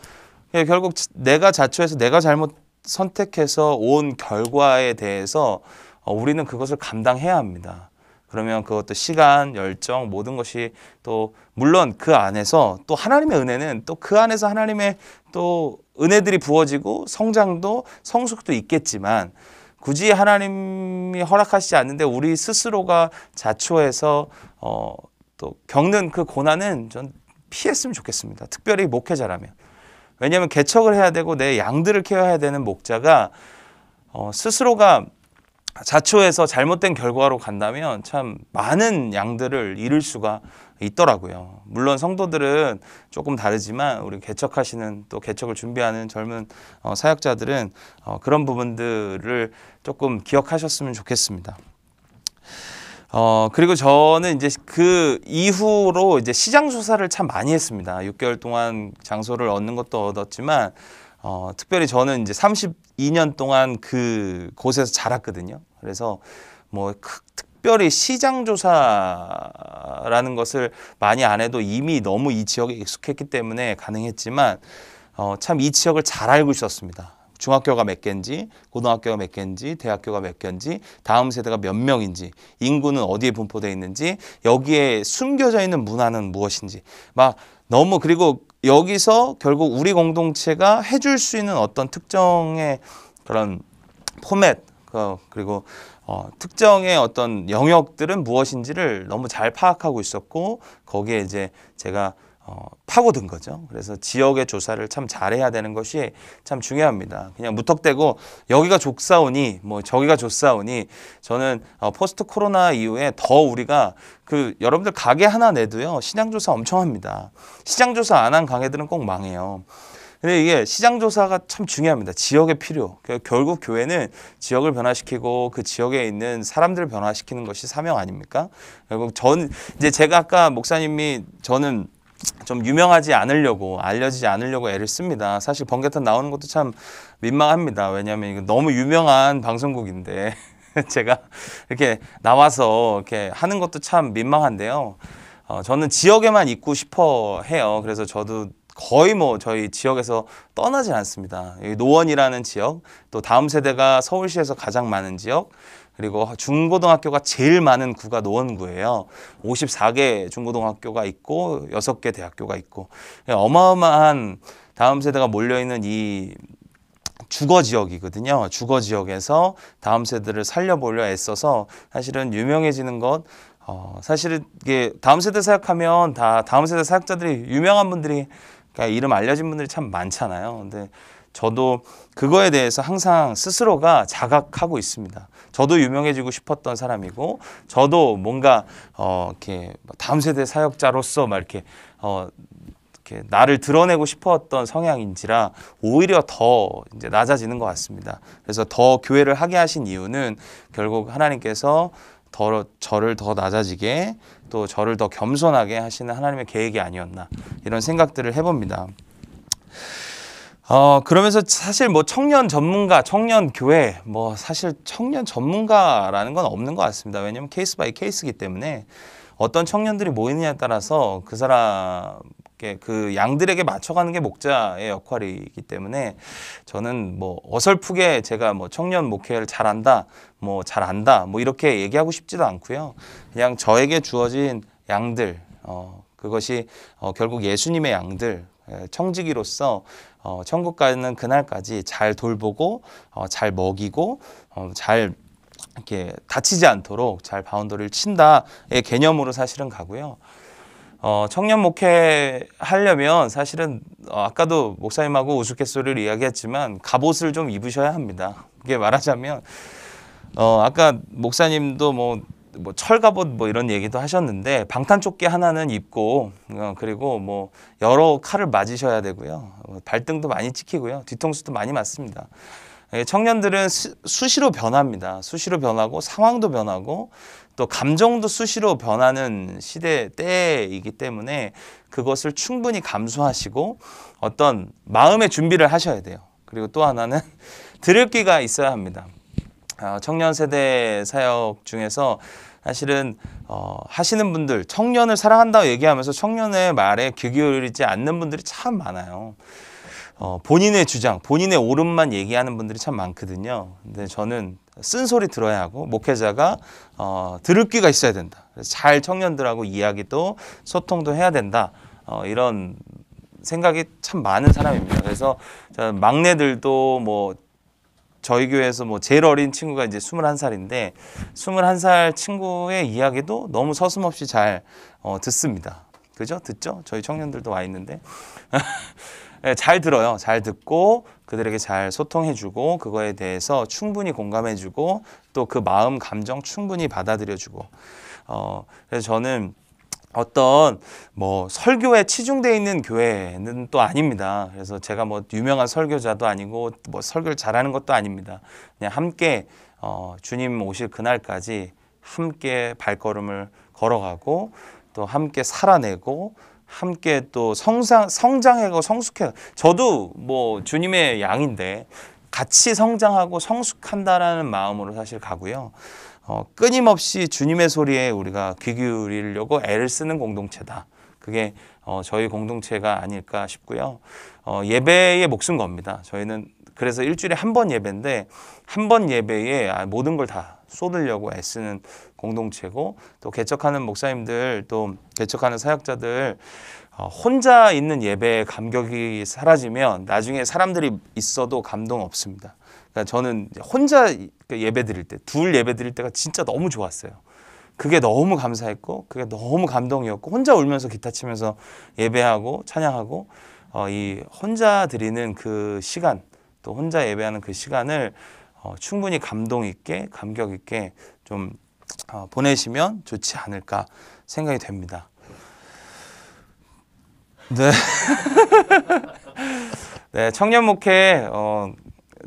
내가 자초해서 내가 잘못 선택해서 온 결과에 대해서 우리는 그것을 감당해야 합니다. 그러면 그것도 시간, 열정, 모든 것이 또 물론 그 안에서 또 하나님의 은혜는 또 그 안에서 하나님의 또 은혜들이 부어지고 성장도 성숙도 있겠지만, 굳이 하나님이 허락하시지 않는데 우리 스스로가 자초해서 또 겪는 그 고난은 전 피했으면 좋겠습니다. 특별히 목회자라면. 왜냐하면 개척을 해야 되고 내 양들을 케어해야 되는 목자가 스스로가 자초해서 잘못된 결과로 간다면 참 많은 양들을 잃을 수가 있더라고요. 물론 성도들은 조금 다르지만 우리 개척하시는, 또 개척을 준비하는 젊은 사역자들은 그런 부분들을 조금 기억하셨으면 좋겠습니다. 그리고 저는 이제 그 이후로 이제 시장 조사를 참 많이 했습니다. 6개월 동안 장소를 얻는 것도 얻었지만, 특별히 저는 이제 32년 동안 그 곳에서 자랐거든요. 그래서 뭐 특별히 시장 조사라는 것을 많이 안 해도 이미 너무 이 지역에 익숙했기 때문에 가능했지만, 참 이 지역을 잘 알고 있었습니다. 중학교가 몇 개인지, 고등학교가 몇 개인지, 대학교가 몇 개인지, 다음 세대가 몇 명인지, 인구는 어디에 분포되어 있는지, 여기에 숨겨져 있는 문화는 무엇인지, 그리고 여기서 결국 우리 공동체가 해줄 수 있는 어떤 특정의 그런 포맷, 그리고 특정의 어떤 영역들은 무엇인지를 너무 잘 파악하고 있었고, 거기에 이제 제가 파고든 거죠. 그래서 지역의 조사를 참 잘해야 되는 것이 참 중요합니다. 그냥 무턱대고 여기가 좁사오니 뭐 저기가 좁사오니 저는 포스트 코로나 이후에 더 우리가 여러분들 가게 하나 내도요 시장 조사 엄청 합니다. 시장 조사 안 한 가게들은 꼭 망해요. 근데 이게 시장 조사가 참 중요합니다. 지역의 필요. 결국 교회는 지역을 변화시키고 그 지역에 있는 사람들을 변화시키는 것이 사명 아닙니까? 결국 이제 제가 아까 목사님이 저는 좀 유명하지 않으려고 알려지지 않으려고 애를 씁니다. 사실 번개탄 나오는 것도 참 민망합니다. 왜냐하면 이거 너무 유명한 방송국인데 제가 이렇게 나와서 이렇게 하는 것도 참 민망한데요. 저는 지역에만 있고 싶어 해요. 그래서 저도 거의 뭐 저희 지역에서 떠나지 않습니다. 노원이라는 지역, 또 다음 세대가 서울시에서 가장 많은 지역, 그리고 중고등학교가 제일 많은 구가 노원구예요. 54개 중고등학교가 있고 6개 대학교가 있고 어마어마한 다음 세대가 몰려있는 이 주거 지역이거든요. 주거 지역에서 다음 세대를 살려보려 애써서 사실은 유명해지는 것 사실은 이게 다음 세대 사역하면 다 다음 세대 사역자들이 유명한 분들이 그러니까 이름 알려진 분들이 참 많잖아요. 근데 저도 그거에 대해서 항상 스스로가 자각하고 있습니다. 저도 유명해지고 싶었던 사람이고, 저도 뭔가 이렇게 다음 세대 사역자로서 막 이렇게 나를 드러내고 싶었던 성향인지라 오히려 더 이제 낮아지는 것 같습니다. 그래서 더 교회를 하게 하신 이유는 결국 하나님께서 저를 더 낮아지게 또 저를 더 겸손하게 하시는 하나님의 계획이 아니었나 이런 생각들을 해봅니다. 그러면서 사실 뭐 청년 전문가, 청년 교회, 뭐 사실 청년 전문가라는 건 없는 것 같습니다. 왜냐하면 케이스 바이 케이스이기 때문에 어떤 청년들이 모이느냐에 따라서 그 사람께 그 양들에게 맞춰가는 게 목자의 역할이기 때문에 저는 뭐 어설프게 제가 뭐 청년 목회를 잘한다, 뭐 잘 안다, 뭐 이렇게 얘기하고 싶지도 않고요. 그냥 저에게 주어진 양들, 그것이 결국 예수님의 양들, 청지기로서 천국 가는 그날까지 잘 돌보고 잘 먹이고 잘 이렇게 다치지 않도록 잘 바운더리를 친다의 개념으로 사실은 가고요. 청년 목회 하려면 사실은 아까도 목사님하고 우스갯소리를 이야기했지만 갑옷을 좀 입으셔야 합니다. 그게 말하자면 아까 목사님도 뭐 철갑옷 뭐 이런 얘기도 하셨는데 방탄조끼 하나는 입고 그리고 뭐 여러 칼을 맞으셔야 되고요. 발등도 많이 찍히고요. 뒤통수도 많이 맞습니다. 청년들은 수시로 변합니다. 수시로 변하고 상황도 변하고 또 감정도 수시로 변하는 때이기 때문에 그것을 충분히 감수하시고 어떤 마음의 준비를 하셔야 돼요. 그리고 또 하나는 들을 귀가 있어야 합니다. 청년 세대 사역 중에서 사실은 하시는 분들, 청년을 사랑한다고 얘기하면서 청년의 말에 귀 기울이지 않는 분들이 참 많아요. 본인의 주장, 본인의 옳음만 얘기하는 분들이 참 많거든요. 근데 저는 쓴소리 들어야 하고 목회자가 들을 귀가 있어야 된다. 그래서 잘 청년들하고 이야기도 소통도 해야 된다. 이런 생각이 참 많은 사람입니다. 그래서 막내들도 뭐 저희 교회에서 뭐 제일 어린 친구가 이제 21살인데 21살 친구의 이야기도 너무 서슴없이 잘 듣습니다. 그죠? 듣죠? 저희 청년들도 와 있는데 네, 잘 들어요. 잘 듣고 그들에게 잘 소통해주고 그거에 대해서 충분히 공감해주고 또 그 마음 감정 충분히 받아들여주고 그래서 저는 어떤 뭐 설교에 치중되어 있는 교회는 또 아닙니다. 그래서 제가 뭐 유명한 설교자도 아니고 뭐 설교를 잘하는 것도 아닙니다. 그냥 함께 주님 오실 그날까지 함께 발걸음을 걸어가고 또 함께 살아내고 함께 또 성장하고 성숙해. 저도 뭐 주님의 양인데 같이 성장하고 성숙한다라는 마음으로 사실 가고요. 끊임없이 주님의 소리에 우리가 귀 기울이려고 애를 쓰는 공동체다. 그게 저희 공동체가 아닐까 싶고요. 예배에 목숨 겁니다. 저희는 그래서 일주일에 한 번 예배인데 한 번 예배에 모든 걸 다 쏟으려고 애쓰는 공동체고 또 개척하는 목사님들 또 개척하는 사역자들 혼자 있는 예배의 감격이 사라지면 나중에 사람들이 있어도 감동 없습니다. 그러니까 저는 혼자 예배 드릴 때, 둘 예배 드릴 때가 진짜 너무 좋았어요. 그게 너무 감사했고 그게 너무 감동이었고 혼자 울면서 기타 치면서 예배하고 찬양하고 이 혼자 드리는 그 시간 또 혼자 예배하는 그 시간을 충분히 감동 있게 감격 있게 좀 보내시면 좋지 않을까 생각이 됩니다. 네. 네, 청년 목회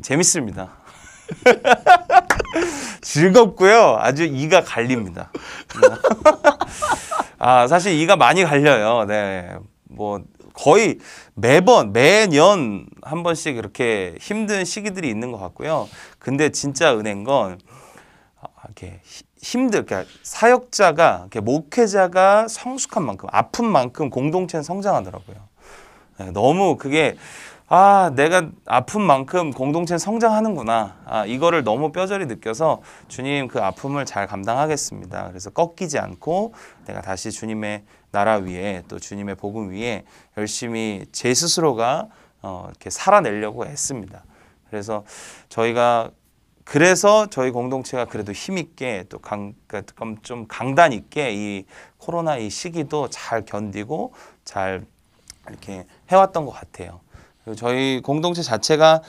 재밌습니다. 즐겁고요. 아주 이가 갈립니다. 사실 이가 많이 갈려요. 네. 뭐 거의 매년 한 번씩 이렇게 힘든 시기들이 있는 것 같고요. 근데 진짜 은혜인 건 이렇게 그러니까 사역자가 이렇게 목회자가 성숙한 만큼 아픈 만큼 공동체는 성장하더라고요. 네, 너무 그게 내가 아픈 만큼 공동체는 성장하는구나. 이거를 너무 뼈저리 느껴서 주님 그 아픔을 잘 감당하겠습니다. 그래서 꺾이지 않고 내가 다시 주님의 나라 위에 또 주님의 복음 위에 열심히 제 스스로가 이렇게 살아내려고 애씁니다. 그래서 저희 공동체가 그래도 힘있게 또 좀 강단 있게 이 코로나 이 시기도 잘 견디고 잘 이렇게 해왔던 것 같아요. 그리고 저희 공동체 자체가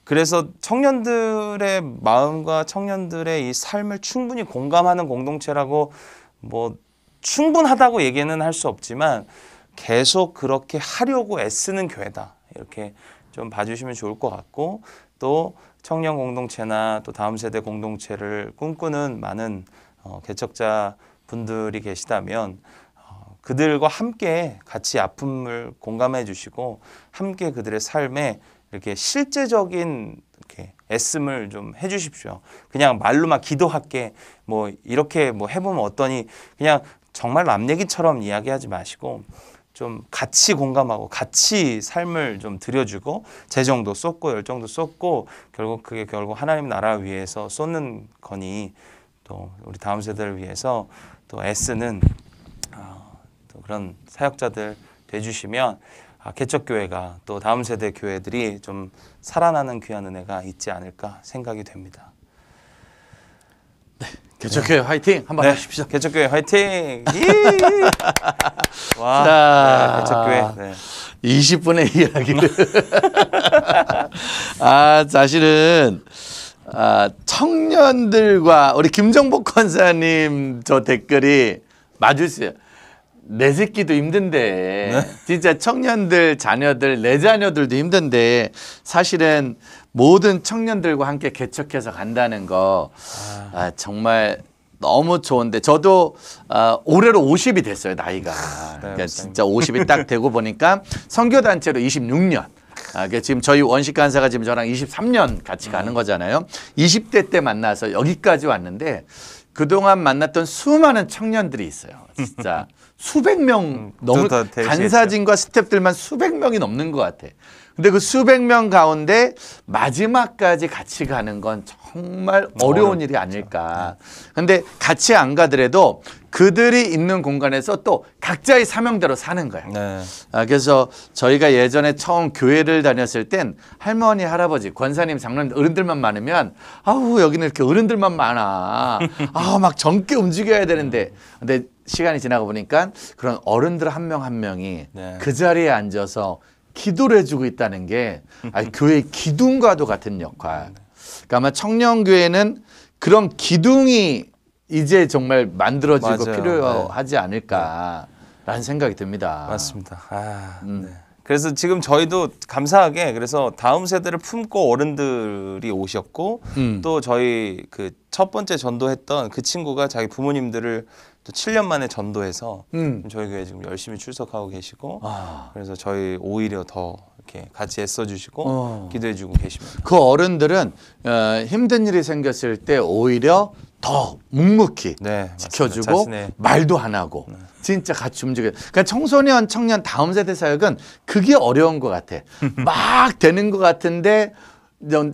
그래서 청년들의 마음과 청년들의 이 삶을 충분히 공감하는 공동체라고 뭐 충분하다고 얘기는 할 수 없지만 계속 그렇게 하려고 애쓰는 교회다. 이렇게 좀 봐주시면 좋을 것 같고 또 청년 공동체나 또 다음 세대 공동체를 꿈꾸는 많은 개척자 분들이 계시다면 그들과 함께 같이 아픔을 공감해 주시고 함께 그들의 삶에 이렇게 실제적인 이렇게 애씀을 좀 해 주십시오. 그냥 말로만 기도할게 뭐 이렇게 뭐 해보면 어떠니 그냥 정말 남 얘기처럼 이야기하지 마시고 좀 같이 공감하고 같이 삶을 좀 드려주고 재정도 쏟고 열정도 쏟고 결국 하나님 나라 위해서 쏟는 거니 또 우리 다음 세대를 위해서 또 애쓰는 또 그런 사역자들 돼주시면 개척교회가 또 다음 세대 교회들이 좀 살아나는 귀한 은혜가 있지 않을까 생각이 됩니다. 개척교회 화이팅 한번 하십시오. 개척교회 화이팅! 와, 자, 개척교회. 20분의 이야기를. 사실은 청년들과 우리 김정복 권사님 저 댓글이 맞으세요. 내 새끼도 힘든데 진짜 청년들 자녀들 내 자녀들도 힘든데 사실은 모든 청년들과 함께 개척해서 간다는 거 정말 너무 좋은데 저도 올해로 50이 됐어요 나이가. 그러니까 진짜 50이 딱 되고 보니까 선교단체로 26년. 지금 저희 원식 간사가 지금 저랑 23년 같이 가는 거잖아요. 20대 때 만나서 여기까지 왔는데 그동안 만났던 수많은 청년들이 있어요. 진짜 수백 명 넘는 간사진과 스태프들만 수백 명이 넘는 것 같아. 근데 그 수백 명 가운데 마지막까지 같이 가는 건 정말 어려운 일이 아닐까. 근데 같이 안 가더라도 그들이 있는 공간에서 또 각자의 사명대로 사는 거야. 네. 그래서 저희가 예전에 처음 교회를 다녔을 땐 할머니, 할아버지, 권사님, 장로님, 어른들만 많으면 여기는 이렇게 어른들만 많아. 막 젊게 움직여야 되는데. 근데 시간이 지나고 보니까 그런 어른들 한 명 한 명이 그 자리에 앉아서 기도를 해주고 있다는 게 교회의 기둥과도 같은 역할. 그러니까 아마 청년교회는 그런 기둥이 이제 정말 만들어지고 필요하지 않을까라는 생각이 듭니다. 맞습니다. 네. 그래서 지금 저희도 감사하게 그래서 다음 세대를 품고 어른들이 오셨고 또 저희 그 첫 번째 전도했던 그 친구가 자기 부모님들을 또 7년 만에 전도해서 저희 교회 지금 열심히 출석하고 계시고 그래서 저희 오히려 더 이렇게 같이 애써주시고 기도해주고 계십니다. 그 어른들은 힘든 일이 생겼을 때 오히려 더 묵묵히 지켜주고 말도 안 하고 진짜 같이 움직여요. 그러니까 청소년, 청년 다음 세대 사역은 그게 어려운 것 같아. 막 되는 것 같은데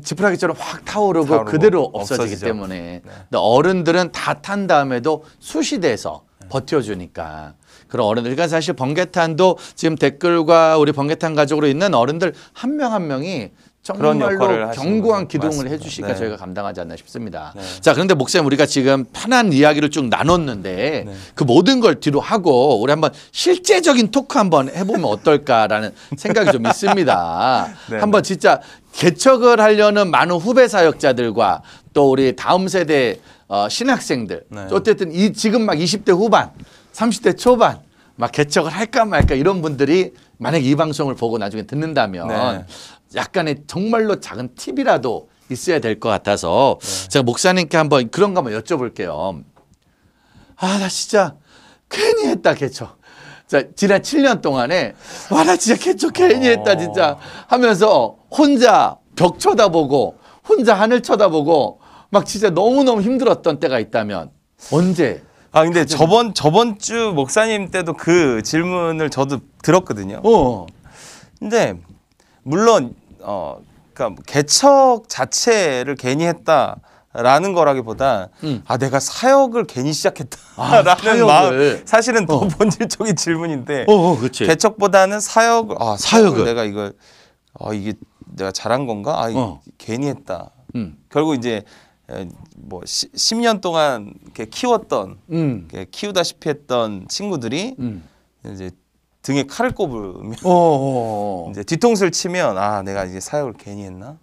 지푸라기처럼 확 타오르고 그대로 없어지기 때문에. 근데 어른들은 다 탄 다음에도 수시돼서 버텨주니까. 그런 어른들. 그러니까 사실 번개탄도 지금 댓글과 우리 번개탄 가족으로 있는 어른들 한 명 한 명이 그런 역할을 정말로 하시는 견고한 거죠. 기동을 맞습니다. 해주시니까 네. 저희가 감당하지 않나 싶습니다. 네. 자, 그런데 목사님 우리가 지금 편한 이야기를 쭉 나눴는데 네. 그 모든 걸 뒤로 하고 우리 한번 실제적인 토크 한번 해보면 어떨까라는 생각이 좀 있습니다. 네, 한번 진짜 개척을 하려는 많은 후배 사역자들과 또 우리 다음 세대 신학생들 네. 어쨌든 이 지금 막 20대 후반 30대 초반 막 개척을 할까 말까 이런 분들이 만약에 이 방송을 보고 나중에 듣는다면 네. 약간의 정말로 작은 팁이라도 있어야 될 것 같아서 제가 목사님께 한번 그런 거 한번 여쭤볼게요. 아, 나 진짜 괜히 했다 개척. 자, 지난 7년 동안에 와, 나 진짜 개척 괜히 했다 진짜 하면서 혼자 벽 쳐다보고 혼자 하늘 쳐다보고 막 진짜 너무너무 힘들었던 때가 있다면 언제? 아 근데 저번 주 목사님 때도 그 질문을 저도 들었거든요. 근데 물론 그러니까 개척 자체를 괜히 했다라는 거라기보다 아 내가 사역을 괜히 시작했다라는 사역을. 마음 사실은 더 본질적인 질문인데 그렇지. 개척보다는 사역을 사역을. 내가 이걸 이게 내가 잘한 건가? 괜히 했다. 결국 이제 뭐 10년 동안 이렇게 키웠던 이렇게 키우다시피 했던 친구들이 이제 등에 칼을 꼽으면 이제 뒤통수를 치면 아 내가 이제 사역을 괜히 했나?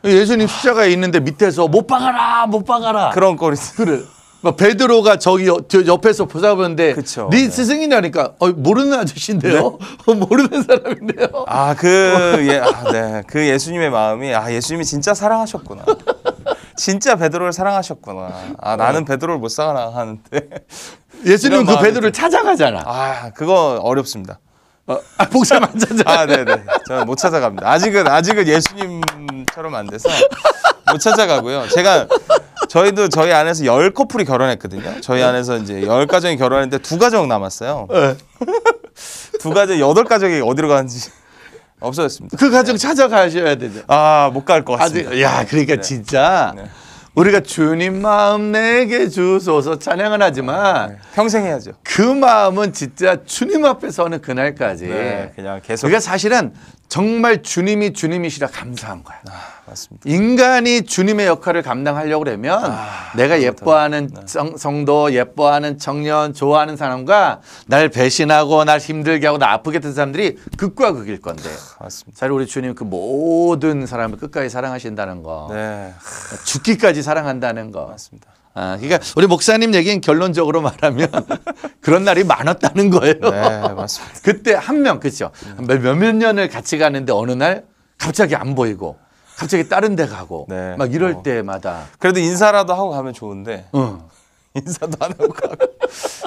예수님 십자가에 있는데 밑에서 못 박아라 못 박아라 그런 거리 그래. 막 베드로가 저기 옆에서 보자보는데 그쵸. 네 네. 스승이라니까 모르는 아저씨인데요. 모르는 사람인데요. 그 예수님의 마음이 예수님이 진짜 사랑하셨구나. 진짜 베드로를 사랑하셨구나. 나는 베드로를 못 사랑하나 하는데 예수님은 그 이런 베드로를 찾아가잖아. 그거 어렵습니다. 목사님 안 찾아. 네네. 저는 못 찾아갑니다. 아직은 예수님처럼 안 돼서 못 찾아가고요. 저희도 저희 안에서 10커플이 결혼했거든요. 저희 안에서 이제 10가정이 결혼했는데 2가정 남았어요. 네. 2가정, 8가정이 어디로 가는지 없어졌습니다. 그 가정 찾아가셔야 되죠. 못 갈 것 같습니다. 그러니까 진짜 네. 우리가 주님 마음 내게 주소서 찬양은 하지만 평생 해야죠. 그 마음은 진짜 주님 앞에 서는 그날까지. 네, 그냥 계속. 그러니까 사실은 정말 주님이 주님이시라 감사한 거야. 맞습니다. 인간이 주님의 역할을 감당하려고 그러면 내가 예뻐하는 성도, 예뻐하는 청년, 좋아하는 사람과 날 배신하고 날 힘들게 하고 날 아프게 했던 사람들이 극과 극일 건데. 맞습니다. 사실 우리 주님 그 모든 사람을 끝까지 사랑하신다는 거. 네, 죽기까지 사랑한다는 거. 맞습니다. 그러니까 우리 목사님 얘기는 결론적으로 말하면 그런 날이 많았다는 거예요. 네, 맞습니다. 그때 한 명, 그렇죠. 몇몇 년을 같이 가는데 어느 날 갑자기 안 보이고 갑자기 다른 데 가고 네. 막 이럴 때마다 그래도 인사라도 하고 가면 좋은데 인사도 안 하고 가고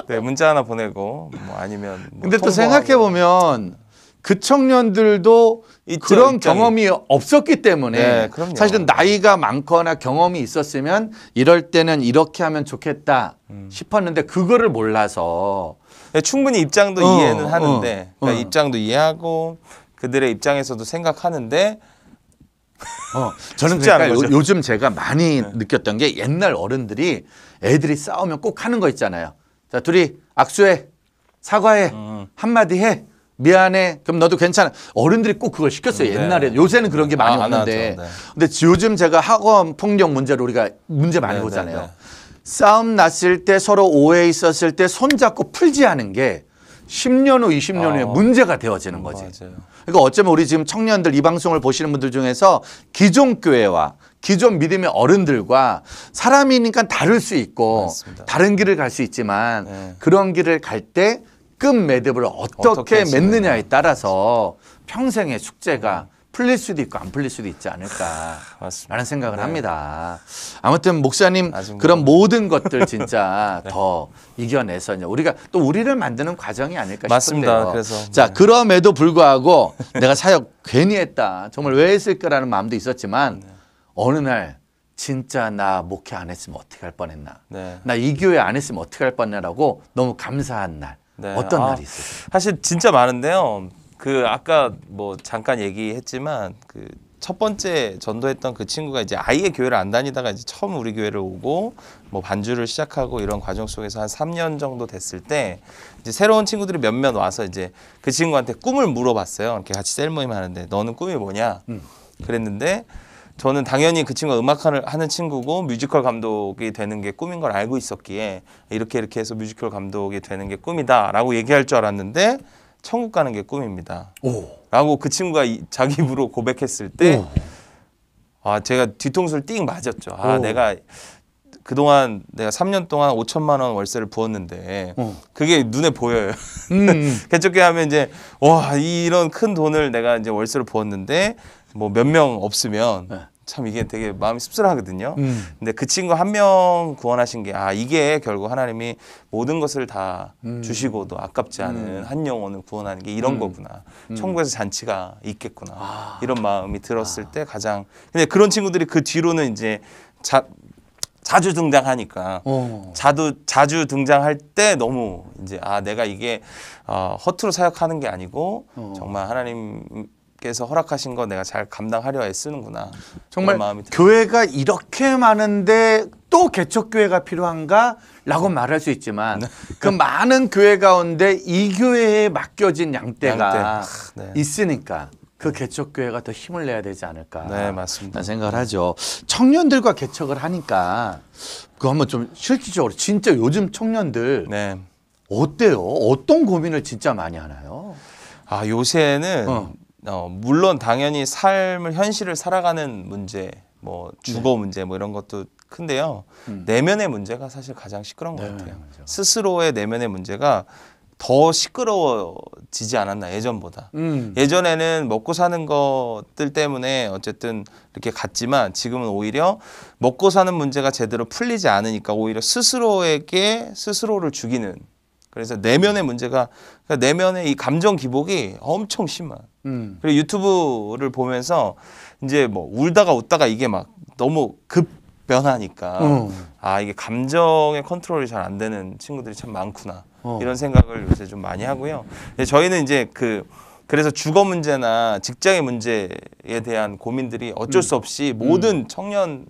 네, 문자 하나 보내고 뭐 아니면 근데 또 생각해 보면 그 청년들도 있죠, 그런 입장이. 경험이 없었기 때문에 네, 그럼요. 사실은 나이가 많거나 경험이 있었으면 이럴 때는 이렇게 하면 좋겠다 싶었는데 그거를 몰라서 네, 충분히 입장도 이해는 하는데 그러니까 입장도 이해하고 그들의 입장에서도 생각하는데 저는 쉽지 않은 그러니까 거죠. 요즘 제가 많이 느꼈던 게 옛날 어른들이 애들이 싸우면 꼭 하는 거 있잖아요. 자, 둘이 악수해, 사과해, 한마디 해, 미안해. 그럼 너도 괜찮아. 어른들이 꼭 그걸 시켰어요. 네. 옛날에. 요새는 그런 게 많이 안 없는데. 하죠. 네. 근데 요즘 제가 학원 폭력 문제로 우리가 문제 많이 네, 보잖아요. 네. 싸움 났을 때 서로 오해 있었을 때 손잡고 풀지 않은 게 10년 후, 20년 후에 문제가 되어지는 거지. 맞아요. 그러니까 어쩌면 우리 지금 청년들 이 방송을 보시는 분들 중에서 기존 교회와 기존 믿음의 어른들과 사람이니까 다를 수 있고 맞습니다. 다른 길을 갈 수 있지만 네. 그런 길을 갈 때 끝 매듭을 어떻게 어떻게 맺느냐에 따라서 평생의 숙제가 풀릴 수도 있고 안 풀릴 수도 있지 않을까라는 맞습니다. 생각을 네. 합니다. 아무튼 목사님 아주 뭐- 그런 모든 것들 진짜 더 이겨내서 이제 우리가 또 우리를 만드는 과정이 아닐까 맞습니다. 싶은데요. 그래서 자 그럼에도 불구하고 내가 사역 괜히 했다. 정말 왜 했을까라는 마음도 있었지만 어느 날 진짜 나 목회 안 했으면 어떻게 할 뻔했나. 네. 나 이 교회 안 했으면 어떻게 할 뻔했나라고 너무 감사한 날. 네. 어떤 날이 있었어요? 사실 진짜 많은데요. 그 아까 뭐 잠깐 얘기했지만 그 첫 번째 전도했던 그 친구가 이제 아예 교회를 안 다니다가 이제 처음 우리 교회를 오고 뭐 반주를 시작하고 이런 과정 속에서 한 3년 정도 됐을 때 이제 새로운 친구들이 몇몇 와서 이제 그 친구한테 꿈을 물어봤어요. 이렇게 같이 셀 모임 하는데 너는 꿈이 뭐냐? 그랬는데 저는 당연히 그 친구가 음악을 하는 친구고 뮤지컬 감독이 되는 게 꿈인 걸 알고 있었기에 이렇게 해서 뮤지컬 감독이 되는 게 꿈이다라고 얘기할 줄 알았는데 천국 가는 게 꿈입니다. 라고 그 친구가 자기 입으로 고백했을 때 제가 뒤통수를 띵 맞았죠. 내가 그동안 내가 3년 동안 5천만 원 월세를 부었는데 그게 눈에 보여요. 개척교회 하면 이제 와 이런 큰 돈을 내가 이제 월세로 부었는데 뭐 몇 명 없으면 참 이게 되게 마음이 씁쓸하거든요. 근데 그 친구 한 명 구원하신 게 이게 결국 하나님이 모든 것을 다 주시고도 아깝지 않은 한 영혼을 구원하는 게 이런 거구나. 천국에서 잔치가 있겠구나. 이런 마음이 들었을 때 가장 근데 그런 친구들이 그 뒤로는 이제 자주 등장하니까 자주 등장할 때 너무 이제 내가 이게 허투루 사역하는 게 아니고 정말 하나님께서 허락하신 거 내가 잘 감당하려 애쓰는구나. 정말 교회가 이렇게 많은데 또 개척교회가 필요한가라고 말할 수 있지만 그 많은 교회 가운데 이 교회에 맡겨진 양떼가 있으니까 그 개척교회가 더 힘을 내야 되지 않을까. 네, 맞습니다. 생각을 하죠. 청년들과 개척을 하니까 그거 한번 좀 실질적으로 진짜 요즘 청년들 어때요? 어떤 고민을 진짜 많이 하나요? 요새는 물론 당연히 삶을 현실을 살아가는 문제, 뭐 주거 문제 뭐 이런 것도 큰데요. 내면의 문제가 사실 가장 시끄러운 것 같아요. 스스로의 내면의 문제가 더 시끄러워지지 않았나 예전보다. 예전에는 먹고 사는 것들 때문에 어쨌든 이렇게 갔지만 지금은 오히려 먹고 사는 문제가 제대로 풀리지 않으니까 오히려 스스로에게 스스로를 죽이는. 그래서 내면의 문제가 그러니까 내면의 이 감정 기복이 엄청 심한. 그리고 유튜브를 보면서 이제 뭐 울다가 웃다가 이게 막 너무 급 변하니까 이게 감정의 컨트롤이 잘 안 되는 친구들이 참 많구나. 이런 생각을 요새 좀 많이 하고요. 저희는 이제 그래서 주거 문제나 직장의 문제에 대한 고민들이 어쩔 수 없이 모든 청년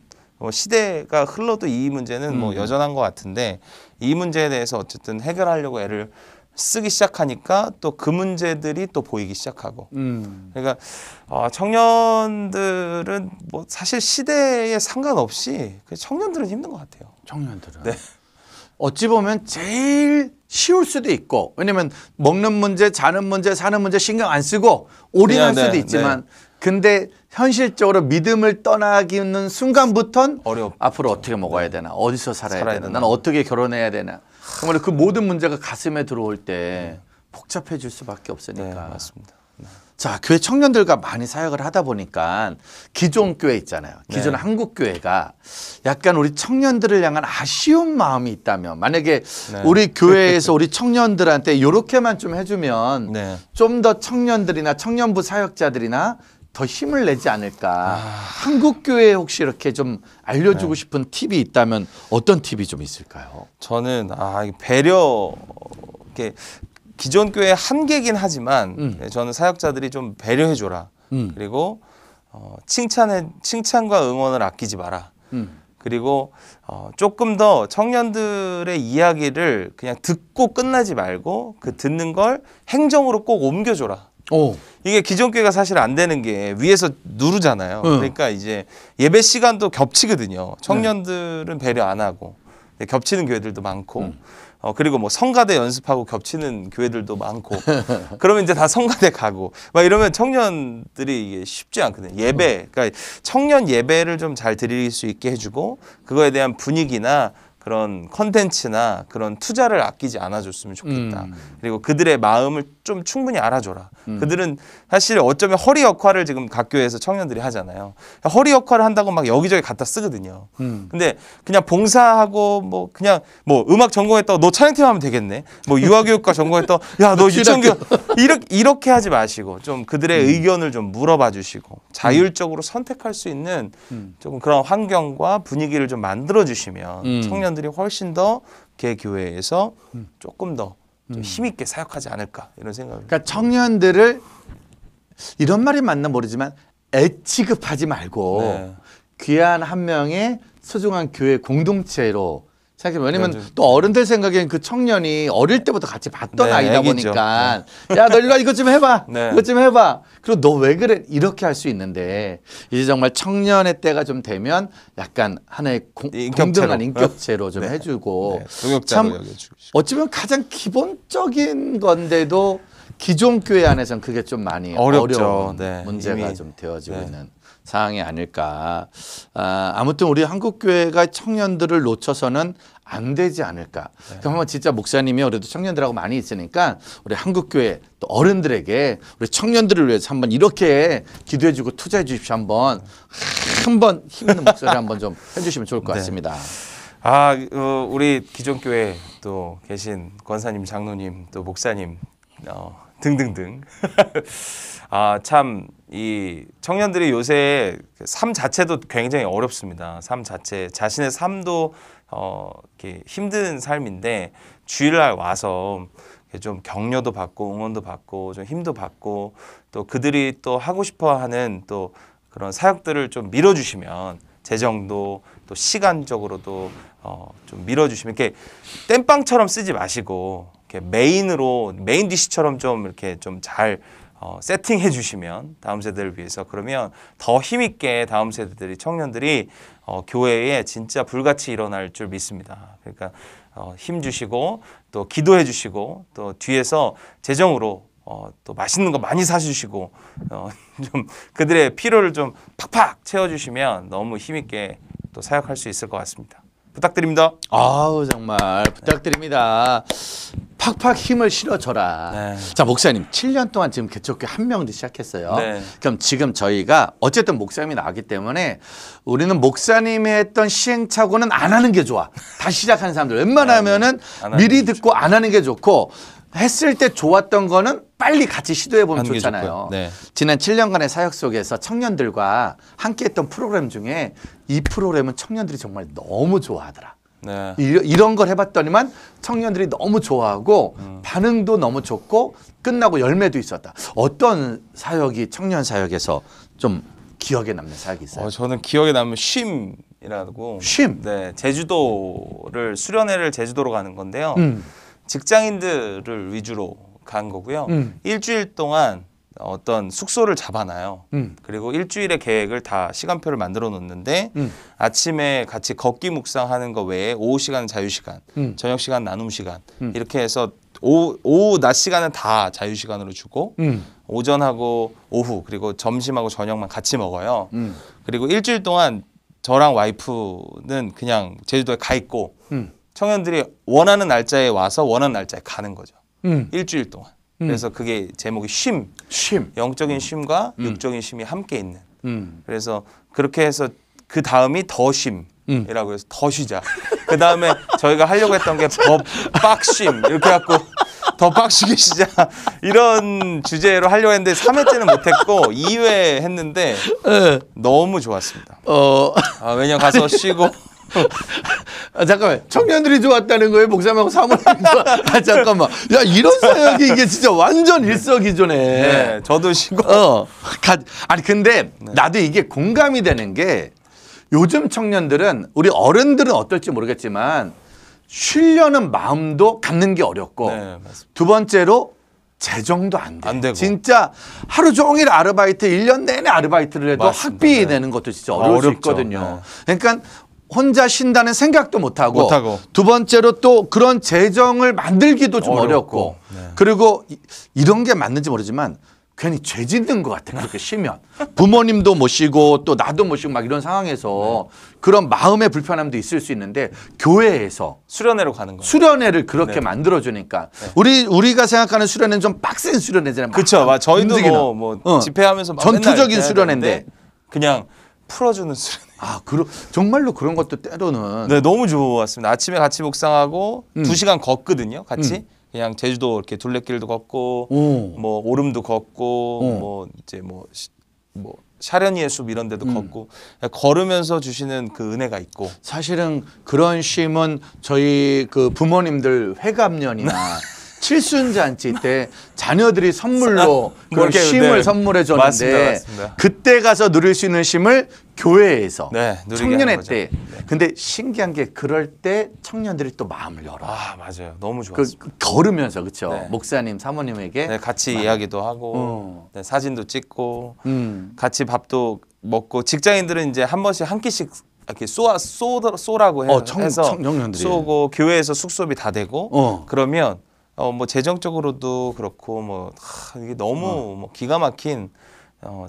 시대가 흘러도 이 문제는 뭐 여전한 것 같은데 이 문제에 대해서 어쨌든 해결하려고 애를 쓰기 시작하니까 또 그 문제들이 또 보이기 시작하고 그러니까 청년들은 뭐 사실 시대에 상관없이 청년들은 힘든 것 같아요. 청년들은 어찌 보면 제일 쉬울 수도 있고 왜냐면 먹는 문제, 자는 문제, 사는 문제 신경 안 쓰고 올인할 수도 있지만 근데 현실적으로 믿음을 떠나기는 순간부터는 앞으로 어떻게 먹어야 되나 어디서 살아야 되나 난 어떻게 결혼해야 되나 정말 그 모든 문제가 가슴에 들어올 때 복잡해질 수밖에 없으니까. 맞습니다. 자, 교회 청년들과 많이 사역을 하다 보니까 기존 교회 있잖아요. 기존 한국 교회가 약간 우리 청년들을 향한 아쉬운 마음이 있다면 만약에 우리 교회에서 우리 청년들한테 이렇게만 좀 해주면 좀 더 청년들이나 청년부 사역자들이나 더 힘을 내지 않을까. 한국 교회에 혹시 이렇게 좀 알려주고 싶은 팁이 있다면 어떤 팁이 좀 있을까요? 저는 배려 이렇게 기존 교회의 한계긴 하지만 저는 사역자들이 좀 배려해줘라. 그리고 칭찬과 응원을 아끼지 마라. 그리고 조금 더 청년들의 이야기를 그냥 듣고 끝나지 말고 그 듣는 걸 행정으로 꼭 옮겨줘라. 이게 기존 교회가 사실 안 되는 게 위에서 누르잖아요. 그러니까 이제 예배 시간도 겹치거든요. 청년들은 배려 안 하고 겹치는 교회들도 많고 그리고 뭐 성가대 연습하고 겹치는 교회들도 많고 그러면 이제 다 성가대 가고 막 이러면 청년들이 이게 쉽지 않거든요. 예배 그러니까 청년 예배를 좀 잘 드릴 수 있게 해주고 그거에 대한 분위기나 그런 컨텐츠나 그런 투자를 아끼지 않아줬으면 좋겠다. 그리고 그들의 마음을 좀 충분히 알아줘라. 그들은 사실 어쩌면 허리 역할을 지금 각 교회에서 청년들이 하잖아요. 허리 역할을 한다고 막 여기저기 갖다 쓰거든요. 근데 그냥 봉사하고 뭐 그냥 뭐 음악 전공했다고 너 찬양팀 하면 되겠네. 뭐 유아교육과 전공했다고 야 너 유치원교육 이렇게 하지 마시고 좀 그들의 의견을 좀 물어봐 주시고 자율적으로 선택할 수 있는 조금 그런 환경과 분위기를 좀 만들어 주시면 청년들이 훨씬 더 개교회에서 조금 더 좀 힘있게 사역하지 않을까 이런 생각을. 그러니까 청년들을 이런 말이 맞나 모르지만 애취급하지 말고 귀한 한 명의 소중한 교회 공동체로 생각해. 왜냐면 그래가지고. 또 어른들 생각엔 그 청년이 어릴 때부터 같이 봤던 네, 아이다 애기죠. 보니까 야, 너 일로 와 이것 좀 해봐. 네. 이것 좀 해봐. 그리고 너 왜 그래? 이렇게 할 수 있는데 이제 정말 청년의 때가 좀 되면 약간 하나의 동등한 인격체로 좀 네. 해주고 동역자로 참 여겨주고. 어찌보면 가장 기본적인 건데도 기존 교회 안에서는 그게 좀 많이 어렵죠. 어려운 네. 문제가 이미, 좀 되어지고 네. 있는 상황이 아닐까. 아무튼 우리 한국 교회가 청년들을 놓쳐서는 안 되지 않을까. 그럼 한번 진짜 목사님이 그래도 청년들하고 많이 있으니까 우리 한국 교회 또 어른들에게 우리 청년들을 위해서 한번 이렇게 기도해 주고 투자해 주십시오. 한번 힘 있는 목소리 한번 좀 해주시면 좋을 것 네. 같습니다. 우리 기존 교회 또 계신 권사님, 장로님, 또 목사님 등등등. 참 이 청년들이 요새 삶 자체도 굉장히 어렵습니다. 삶 자체, 자신의 삶도 이렇게 힘든 삶인데 주일날 와서 좀 격려도 받고 응원도 받고 좀 힘도 받고 또 그들이 또 하고 싶어하는 또 그런 사역들을 좀 밀어주시면 재정도 또 시간적으로도 좀 밀어주시면 이렇게 땜빵처럼 쓰지 마시고 이렇게 메인 디시처럼 좀 이렇게 좀 잘 세팅해 주시면 다음 세대를 위해서 그러면 더 힘있게 다음 세대들이 청년들이 교회에 진짜 불같이 일어날 줄 믿습니다. 그러니까 힘 주시고 또 기도해 주시고 또 뒤에서 재정으로 또 맛있는 거 많이 사주시고 좀 그들의 필요를 좀 팍팍 채워주시면 너무 힘있게 또 사역할 수 있을 것 같습니다. 부탁드립니다. 아우 정말 부탁드립니다. 팍팍 힘을 실어줘라. 네. 자 목사님 7년 동안 지금 개척교회 한 명도 시작했어요. 네. 그럼 지금 저희가 어쨌든 목사님이 나왔기 때문에 우리는 목사님이 했던 시행착오는 안 하는 게 좋아. 다시 시작하는 사람들 웬만하면은 안 하는 미리 게 듣고 안 하는 게 좋고 했을 때 좋았던 거는 빨리 같이 시도해보면 하는 게 좋잖아요. 좋고요. 네. 지난 7년간의 사역 속에서 청년들과 함께했던 프로그램 중에 이 프로그램은 청년들이 정말 너무 좋아하더라. 네. 이런 걸 해봤더니만 청년들이 너무 좋아하고 반응도 너무 좋고 끝나고 열매도 있었다. 어떤 사역이 청년 사역에서 좀 기억에 남는 사역이 있어요? 저는 기억에 남는 쉼이라고. 쉼? 네, 제주도를 수련회를 제주도로 가는 건데요. 직장인들을 위주로 간 거고요. 일주일 동안 어떤 숙소를 잡아놔요. 그리고 일주일의 계획을 다 시간표를 만들어 놓는데 아침에 같이 걷기 묵상하는 거 외에 오후 시간 자유시간, 저녁 시간 나눔 시간 이렇게 해서 오후 낮 시간은 다 자유시간으로 주고 오전하고 오후 그리고 점심하고 저녁만 같이 먹어요. 그리고 일주일 동안 저랑 와이프는 그냥 제주도에 가 있고 청년들이 원하는 날짜에 와서 원하는 날짜에 가는 거죠. 일주일 동안. 그래서 그게 제목이 쉼. 영적인 쉼과 육적인 쉼이 함께 있는. 그래서 그렇게 해서 그 다음이 더 쉼이라고 해서 더 쉬자. 그 다음에 저희가 하려고 했던 게 더 빡쉼 이렇게 해갖고 더 빡시게 쉬자 이런 주제로 하려고 했는데 3회째는 못했고 2회 했는데 너무 좋았습니다. 왜냐면 가서 쉬고 잠깐만 청년들이 좋았다는 거예요? 목사님하고 사모님이 잠깐만 야 이런 사역이 이게 진짜 완전 일석이조네. 네, 저도 쉬고 아니 근데 나도 이게 공감이 되는 게 요즘 청년들은 우리 어른들은 어떨지 모르겠지만 쉬려는 마음도 갖는 게 어렵고 두 번째로 재정도 안 돼. 안 되고. 진짜 하루 종일 아르바이트 1년 내내 아르바이트를 해도 맞습니다. 학비 내는 것도 진짜 어려울 수 어렵죠. 있거든요. 그러니까 혼자 쉰다는 생각도 못하고 두 번째로 또 그런 재정을 만들기도 좀 어렵고 그리고 이런 게 맞는지 모르지만 괜히 죄 짓는 것 같아. 그렇게 쉬면 부모님도 못 쉬고 또 나도 못 쉬고 막 이런 상황에서 그런 마음의 불편함도 있을 수 있는데 교회에서 수련회로 가는 거예요. 수련회를 그렇게 만들어주니까 우리가 생각하는 수련회는 좀 빡센 수련회잖아요. 그렇죠. 저희도 뭐 집회하면서 막 전투적인 수련회인데 그냥 풀어주는 수련회. 정말로 그런 것도 때로는 네, 너무 좋았습니다. 아침에 같이 묵상하고 2시간 걷거든요. 같이. 그냥 제주도 이렇게 둘레길도 걷고 뭐 오름도 걷고 뭐 이제 뭐 샤련이의 숲 이런 데도 걷고 걸으면서 주시는 그 은혜가 있고 사실은 그런 쉼은 저희 그 부모님들 회갑년이나 칠순잔치 때 자녀들이 선물로 그런 그렇게, 쉼을 네. 선물해 맞습니다, 줬는데 맞습니다. 그때 가서 누릴 수 있는 쉼을 교회에서 네, 누리게 청년회 하는 거죠. 때. 근데 신기한 게 그럴 때 청년들이 또 마음을 열어. 아 맞아요. 너무 그 좋았습니다. 걸으면서 그렇죠. 네. 목사님, 사모님에게 네, 같이 이야기도 하고 네, 사진도 찍고 같이 밥도 먹고 직장인들은 이제 한 번씩 한 끼씩 이렇게 쏘라고 해서 청년들이 쏘고 교회에서 숙소비 다 되고 그러면 뭐 재정적으로도 그렇고 뭐 이게 너무 뭐 기가 막힌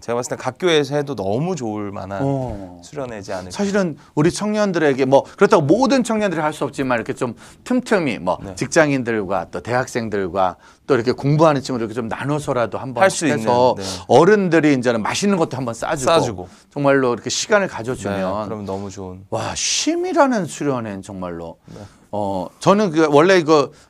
제가 봤을 때 각 교회에서 해도 너무 좋을 만한 수련회지 않을까. 사실은 우리 청년들에게 뭐 그렇다고 모든 청년들이 할 수 없지만 이렇게 좀 틈틈이 뭐 네. 직장인들과 또 대학생들과 또 이렇게 공부하는 친구들 이렇게 좀 나눠서라도 한번 할수 해서 있는, 네. 어른들이 이제는 맛있는 것도 한번 싸주고, 싸주고. 정말로 이렇게 시간을 네, 가져주면 그럼 너무 좋은. 와 쉼이라는 수련회는 정말로 저는 그 원래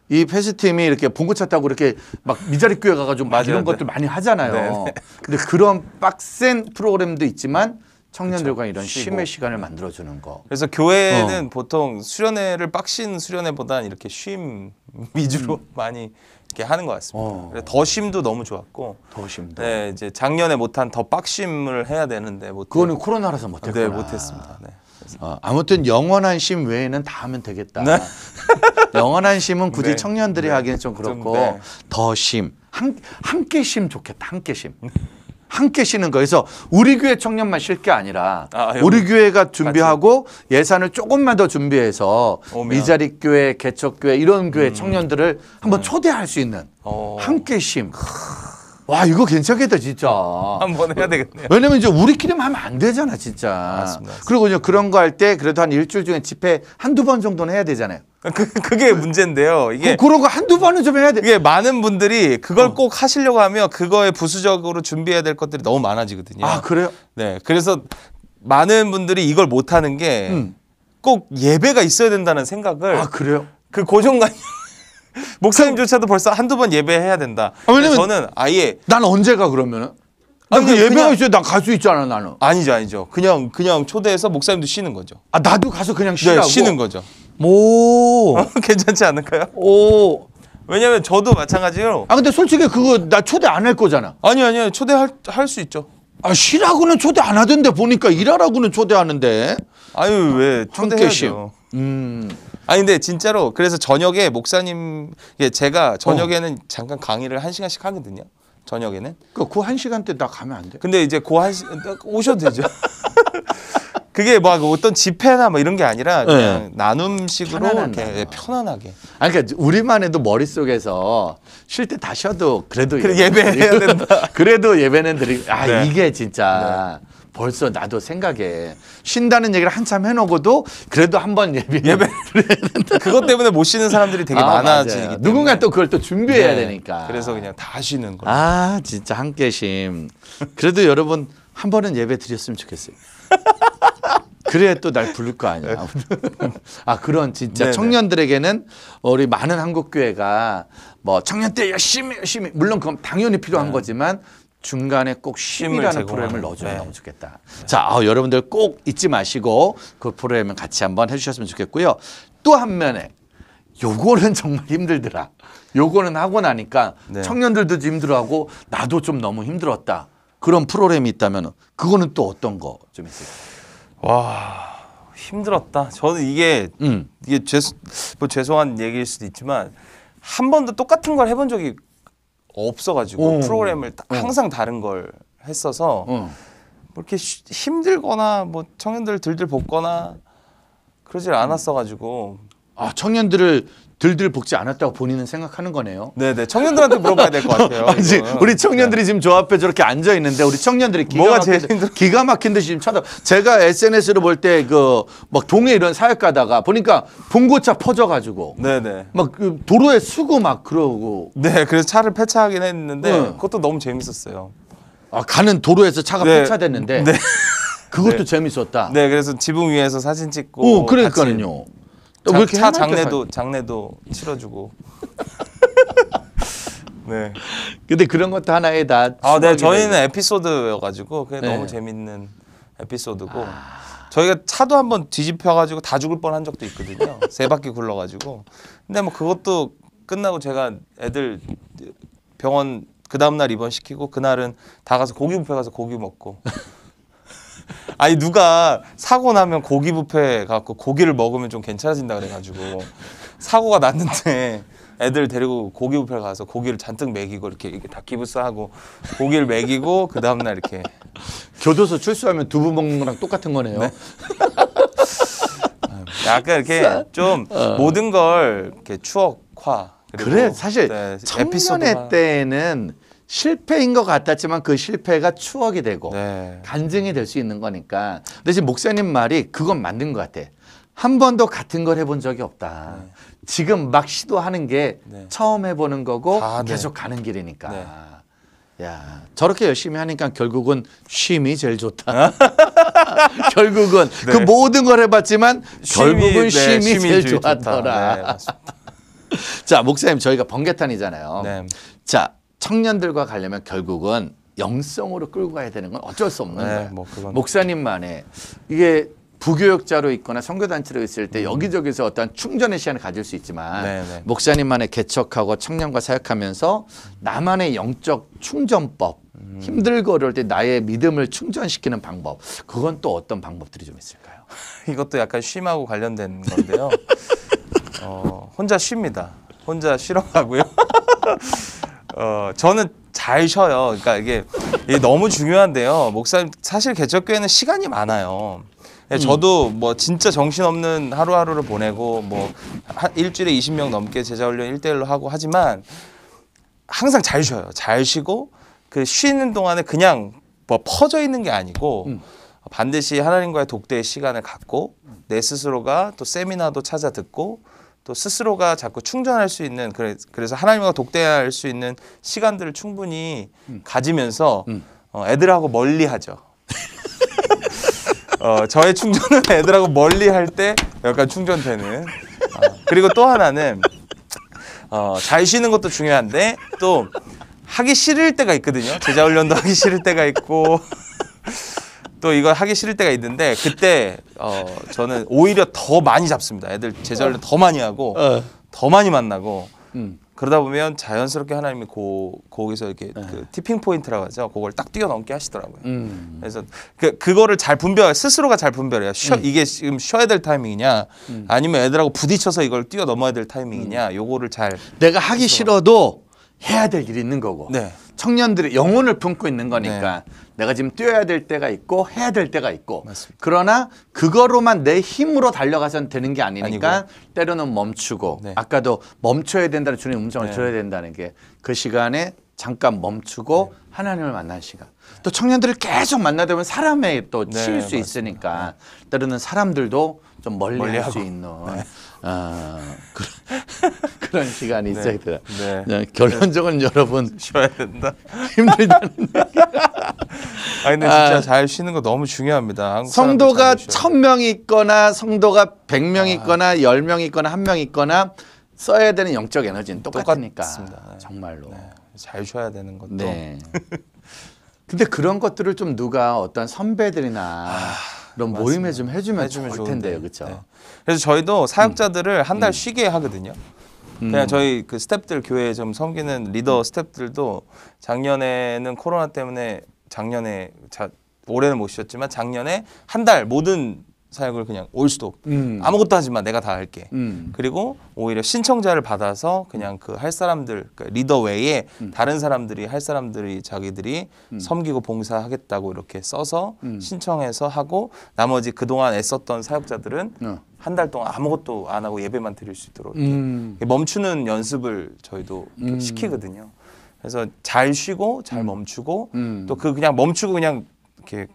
이 패스팀이 이렇게 봉고차 타고 이렇게 막 미자리 교회 가가지고 막 맞아요, 이런 네. 것들 많이 하잖아요. 네. 근데 그런 빡센 프로그램도 있지만 청년들과 그쵸. 이런 쉬고. 쉼의 시간을 만들어주는 거. 그래서 교회는 보통 수련회를 빡신 수련회보다는 이렇게 쉼 위주로 많이 이렇게 하는 것 같습니다. 그래서 더 쉼도 너무 좋았고. 더 쉼도. 네, 이제 작년에 못한 더 빡쉼을 해야 되는데 못. 그거는 코로나라서 못했구나. 네, 못했습니다. 네. 아무튼 영원한 쉼 외에는 다 하면 되겠다. 네. 영원한 쉼은 굳이 네. 청년들이 네. 하기는 좀 그렇고 네. 더 쉼, 함께 쉼 좋겠다. 함께 쉼. 함께 쉬는 거. 그래서 우리 교회 청년만 쉴 게 아니라 우리 교회가 준비하고 예산을 조금만 더 준비해서 오면. 미자리 교회, 개척교회 이런 교회 청년들을 한번 초대할 수 있는 함께 쉼. 와 이거 괜찮겠다 진짜. 한번 해야 되겠네요. 왜냐면 이제 우리끼리만 하면 안 되잖아 진짜. 맞습니다. 그리고 이제 그런 거 할 때 그래도 한 일주일 중에 집회 한두 번 정도는 해야 되잖아요. 그게 문제인데요. 이게 그런 거 한두 번은 좀 해야 돼. 이게 많은 분들이 그걸 꼭 하시려고 하면 그거에 부수적으로 준비해야 될 것들이 너무 많아지거든요. 아 그래요? 네, 그래서 많은 분들이 이걸 못 하는 게 꼭 예배가 있어야 된다는 생각을 아 그래요? 그 고정관념 목사님조차도 벌써 한두 번 예배해야 된다. 왜냐면 저는 아예 난 언제가 그러면은? 아니 그 예배가 있어야 난 갈 수 있잖아 나는. 아니죠. 그냥 초대해서 목사님도 쉬는 거죠. 아 나도 가서 그냥 쉬라고. 네, 쉬는 거죠. 오. 괜찮지 않을까요? 오. 왜냐면 저도 마찬가지로. 아 근데 솔직히 그거 나 초대 안 할 거잖아. 아니요. 초대할 수 있죠. 아 쉬라고는 초대 안 하던데 보니까 일하라고는 초대하는데. 아유 왜 함께 쉼. 초대해야죠. 아니 근데 진짜로 그래서 저녁에 목사님 제가 저녁에는 잠깐 강의를 1시간씩 하거든요. 저녁에는. 그 한 시간 때 나 가면 안 돼? 근데 이제 오셔도 되죠. 그게 막 어떤 집회나 뭐 이런 게 아니라 그냥 나눔식으로 이렇게 편안하게. 아니 그러니까 우리만 해도 머릿속에서 쉴 때 다 쉬어도 그래도 예배해야 된다. 그래도 예배는 드리고 네. 이게 진짜 벌써 나도 생각해. 쉰다는 얘기를 한참 해놓고도 그래도 한번 예배 그것 때문에 못 쉬는 사람들이 되게 많아지기 때문에. 누군가 또 그걸 또 준비해야 네. 되니까. 그래서 그냥 다 쉬는 거예요. 아 진짜 함께심. 그래도 여러분 한 번은 예배 드렸으면 좋겠어요. 그래야 또 날 부를 거 아니야. 아 그런 진짜 네네. 청년들에게는 우리 많은 한국 교회가 뭐 청년 때 열심히 물론 그건 당연히 필요한 거지만 중간에 꼭 쉼이라는 제공하는. 프로그램을 넣어주면 네. 너무 좋겠다. 자 여러분들 꼭 잊지 마시고 그 프로그램을 같이 한번 해주셨으면 좋겠고요. 또 한 면에 요거는 정말 힘들더라. 요거는 하고 나니까 네. 청년들도 힘들어하고 나도 좀 너무 힘들었다. 그런 프로그램이 있다면 그거는 또 어떤 거 좀 있을까요? 와 힘들었다. 저는 이게 뭐 죄송한 얘기일 수도 있지만 한 번도 똑같은 걸 해본 적이 없어가지고 프로그램을 항상 다른 걸 했어서 뭐 이렇게 힘들거나 뭐 청년들 들들 볶거나 그러질 않았어가지고. 아 청년들을 들들 볶지 않았다고 본인은 생각하는 거네요. 네네 청년들한테 물어봐야 될 것 같아요. 아니, 이거는. 우리 청년들이 지금 저 앞에 저렇게 앉아 있는데 우리 청년들이 뭐가 제일 힘들어? 기가 막힌 듯이 지금 쳐다. 제가 SNS를 볼 때 그 막 동해 이런 사역 가다가 보니까 봉고차 퍼져가지고 네네. 막 그 도로에 쓰고 막 그러고. 네 그래서 차를 폐차하긴 했는데 네. 그것도 너무 재밌었어요. 아 가는 도로에서 차가 네. 폐차됐는데 네. 그것도 네. 재밌었다. 네 그래서 지붕 위에서 사진 찍고. 오 그러니까요. 왜 이렇게 차 해맑게 장례도 치러주고. 네. 근데 그런 것도 하나에 다. 아, 네. 추억이 저희는 되고. 에피소드여가지고 그게 네. 너무 재밌는 에피소드고. 저희가 차도 한번 뒤집혀가지고 다 죽을 뻔한 적도 있거든요. 3바퀴 굴러가지고. 근데 뭐 그것도 끝나고 제가 애들 병원 그 다음날 입원시키고 그날은 다 가서 고기 뷔페 가서 고기 먹고 아니 누가 사고 나면 고기 뷔페 가고 고기를 먹으면 좀 괜찮아진다 그래가지고 사고가 났는데 애들 데리고 고기 뷔페 가서 고기를 잔뜩 먹이고 이렇게 다 기부스하고 고기를 먹이고 그 다음날 이렇게 교도소 출소하면 두부 먹는 거랑 똑같은 거네요. 네. 약간 이렇게 좀 모든 걸 이렇게 추억화. 그리고 그래 사실 네, 청년의 에피소드가. 때는 실패인 것 같았지만 그 실패가 추억이 되고 네. 간증이 될 수 있는 거니까. 근데 지금 목사님 말이 그건 맞는 것 같아. 한 번도 같은 걸 해본 적이 없다. 네. 지금 막 시도하는 게 네. 처음 해보는 거고 네. 계속 가는 길이니까. 네. 야 저렇게 열심히 하니까 결국은 쉼이 제일 좋다. 결국은 네. 그 모든 걸 해봤지만 결국은 쉼이 제일 제일 좋았더라. 네, 맞습니다. 자 목사님 저희가 번개탄이잖아요. 네. 자 청년들과 가려면 결국은 영성으로 끌고 가야 되는 건 어쩔 수 없는 네, 거예요. 뭐 그건 목사님만의 이게 부교육자로 있거나 선교단체로 있을 때 여기저기서 어떤 충전의 시간을 가질 수 있지만 네, 네. 목사님만의 개척하고 청년과 사역하면서 나만의 영적 충전법 힘들고 어려울 때 나의 믿음을 충전시키는 방법 그건 또 어떤 방법들이 좀 있을까요? 이것도 약간 쉼하고 관련된 건데요. 혼자 쉽니다. 혼자 쉬러 가고요. 저는 잘 쉬어요. 그러니까 이게 너무 중요한데요. 목사님 사실 개척교회는 시간이 많아요. 저도 뭐 진짜 정신없는 하루하루를 보내고 뭐 일주일에 20명 넘게 제자훈련 1대1로 하고 하지만 항상 잘 쉬어요. 잘 쉬고 그 쉬는 동안에 그냥 뭐 퍼져 있는 게 아니고 반드시 하나님과의 독대의 시간을 갖고 내 스스로가 또 세미나도 찾아 듣고 또 스스로가 자꾸 충전할 수 있는 그래서 하나님과 독대할 수 있는 시간들을 충분히 가지면서 애들하고 멀리하죠. 저의 충전은 애들하고 멀리할 때 약간 충전되는. 그리고 또 하나는 잘 쉬는 것도 중요한데 또 하기 싫을 때가 있거든요. 제자훈련도 하기 싫을 때가 있고 또 이거 하기 싫을 때가 있는데 그때 저는 오히려 더 많이 잡습니다. 애들 제자훈련 더 많이 하고 더 많이 만나고 그러다 보면 자연스럽게 하나님이 거기서 이렇게 그 티핑 포인트라고 하죠. 그걸 딱 뛰어넘게 하시더라고요. 그래서 그거를 잘 스스로가 잘 분별해요. 이게 지금 쉬어야 될 타이밍이냐 아니면 애들하고 부딪혀서 이걸 뛰어넘어야 될 타이밍이냐 요거를 잘 내가 하기 싫어도 해야 될 일이 있는 거고 네. 청년들의 영혼을 품고 있는 거니까 내가 지금 뛰어야 될 때가 있고 해야 될 때가 있고 맞습니다. 그러나 그거로만 내 힘으로 달려가서는 되는 게 아니니까 아니고. 때로는 멈추고 네. 아까도 멈춰야 된다는 주님 음성을 네. 들어야 된다는 게 그 시간에 잠깐 멈추고 하나님을 만나는 시간 또 청년들을 계속 만나다 보면 사람에 또 네, 치일 수 맞습니다. 있으니까 때로는 사람들도 좀 멀리할 수 멀리하고. 있는 그런 시간이 있어야 돼요. 네. 결론적으로 여러분 쉬어야 된다. 힘들다는 근데 진짜 잘 쉬는 거 너무 중요합니다. 한국 성도가 사람들 잘 1000명 있거나 성도가 100명 있거나 10명 있거나 1명 있거나 써야 되는 영적 에너지는 똑같으니까 똑같습니다. 네. 정말로. 잘 쉬어야 되는 것도 네. 근데 그런 것들을 좀 누가 어떤 선배들이나 이런 모임에 좀 해주면 좋을 텐데요, 그렇죠? 네. 그래서 저희도 사역자들을 한 달 쉬게 하거든요. 그냥 저희 그 스태프들 교회에 좀 섬기는 리더 스태프들도 작년에는 코로나 때문에 올해는 못 쉬었지만 작년에 한 달 모든 사역을 그냥 올 수도 아무것도 하지 마 내가 다 할게. 그리고 오히려 신청자를 받아서 그냥 그 할 사람들 그 리더 외에 다른 사람들이 할 사람들이 자기들이 섬기고 봉사하겠다고 이렇게 써서 신청해서 하고 나머지 그동안 애썼던 사역자들은 한 달 동안 아무것도 안 하고 예배만 드릴 수 있도록 이렇게 멈추는 연습을 저희도 시키거든요. 그래서 잘 쉬고 잘 멈추고 또 그냥 멈추고 그냥 이렇게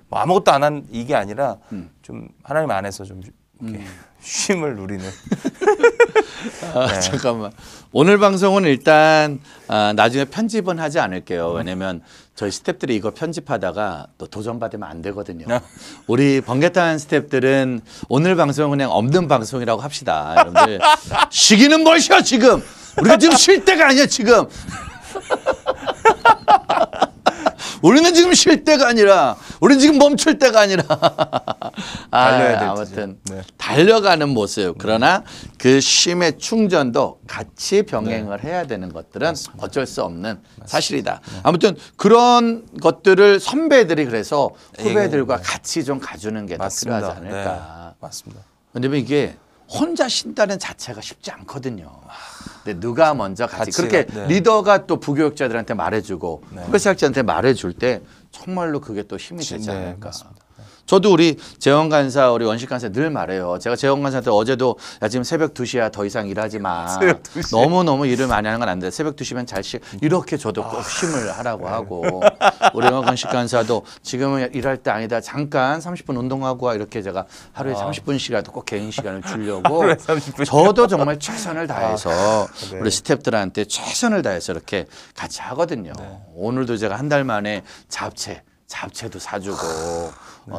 뭐 아무것도 안 한 이게 아니라 좀 하나님 안에서 좀 이렇게 쉼을 누리는. 네. 잠깐만. 오늘 방송은 일단 나중에 편집은 하지 않을게요. 왜냐면 저희 스태프들이 이거 편집하다가 또 도전받으면 안 되거든요. 우리 번개탄 스태프들은 오늘 방송은 그냥 없는 방송이라고 합시다. 여러분들 쉬기는 뭘 쉬어 지금. 우리가 지금 쉴 때가 아니야 지금. 우리는 지금 쉴 때가 아니라 우리는 지금 멈출 때가 아니라 달려야 될 아무튼 네. 달려가는 모습. 그러나 그 쉼의 충전도 같이 병행을 해야 되는 것들은 맞습니다. 어쩔 수 없는 사실이다. 아무튼 그런 것들을 선배들이 그래서 후배들과 같이 좀 가주는 게 더 필요하지 않을까. 맞습니다. 근데 이게 혼자 쉰다는 자체가 쉽지 않거든요. 근데 누가 먼저 같이 같이 그렇게 네. 리더가 또 부교육자들한테 말해주고 네. 후배 사역자한테 말해줄 때 정말로 그게 또 힘이 되지 네, 않을까. 맞습니다. 저도 우리 재원 간사, 우리 원식 간사 늘 말해요. 제가 재원 간사한테 어제도 야 지금 새벽 2시야 더 이상 일하지 마. 새벽 2시. 너무너무 일을 많이 하는 건 안 돼. 새벽 2시면 잘 쉬. 이렇게 저도 꼭 힘을 하라고 하고 우리 원식 간사도 지금은 일할 때 아니다. 잠깐 30분 운동하고 와. 이렇게 제가 하루에 30분씩이라도 꼭 개인 시간을 주려고 하루에 30분. 저도 정말 최선을 다해서 네. 우리 스태프들한테 최선을 다해서 이렇게 같이 하거든요. 오늘도 제가 한 달 만에 잡채도 사주고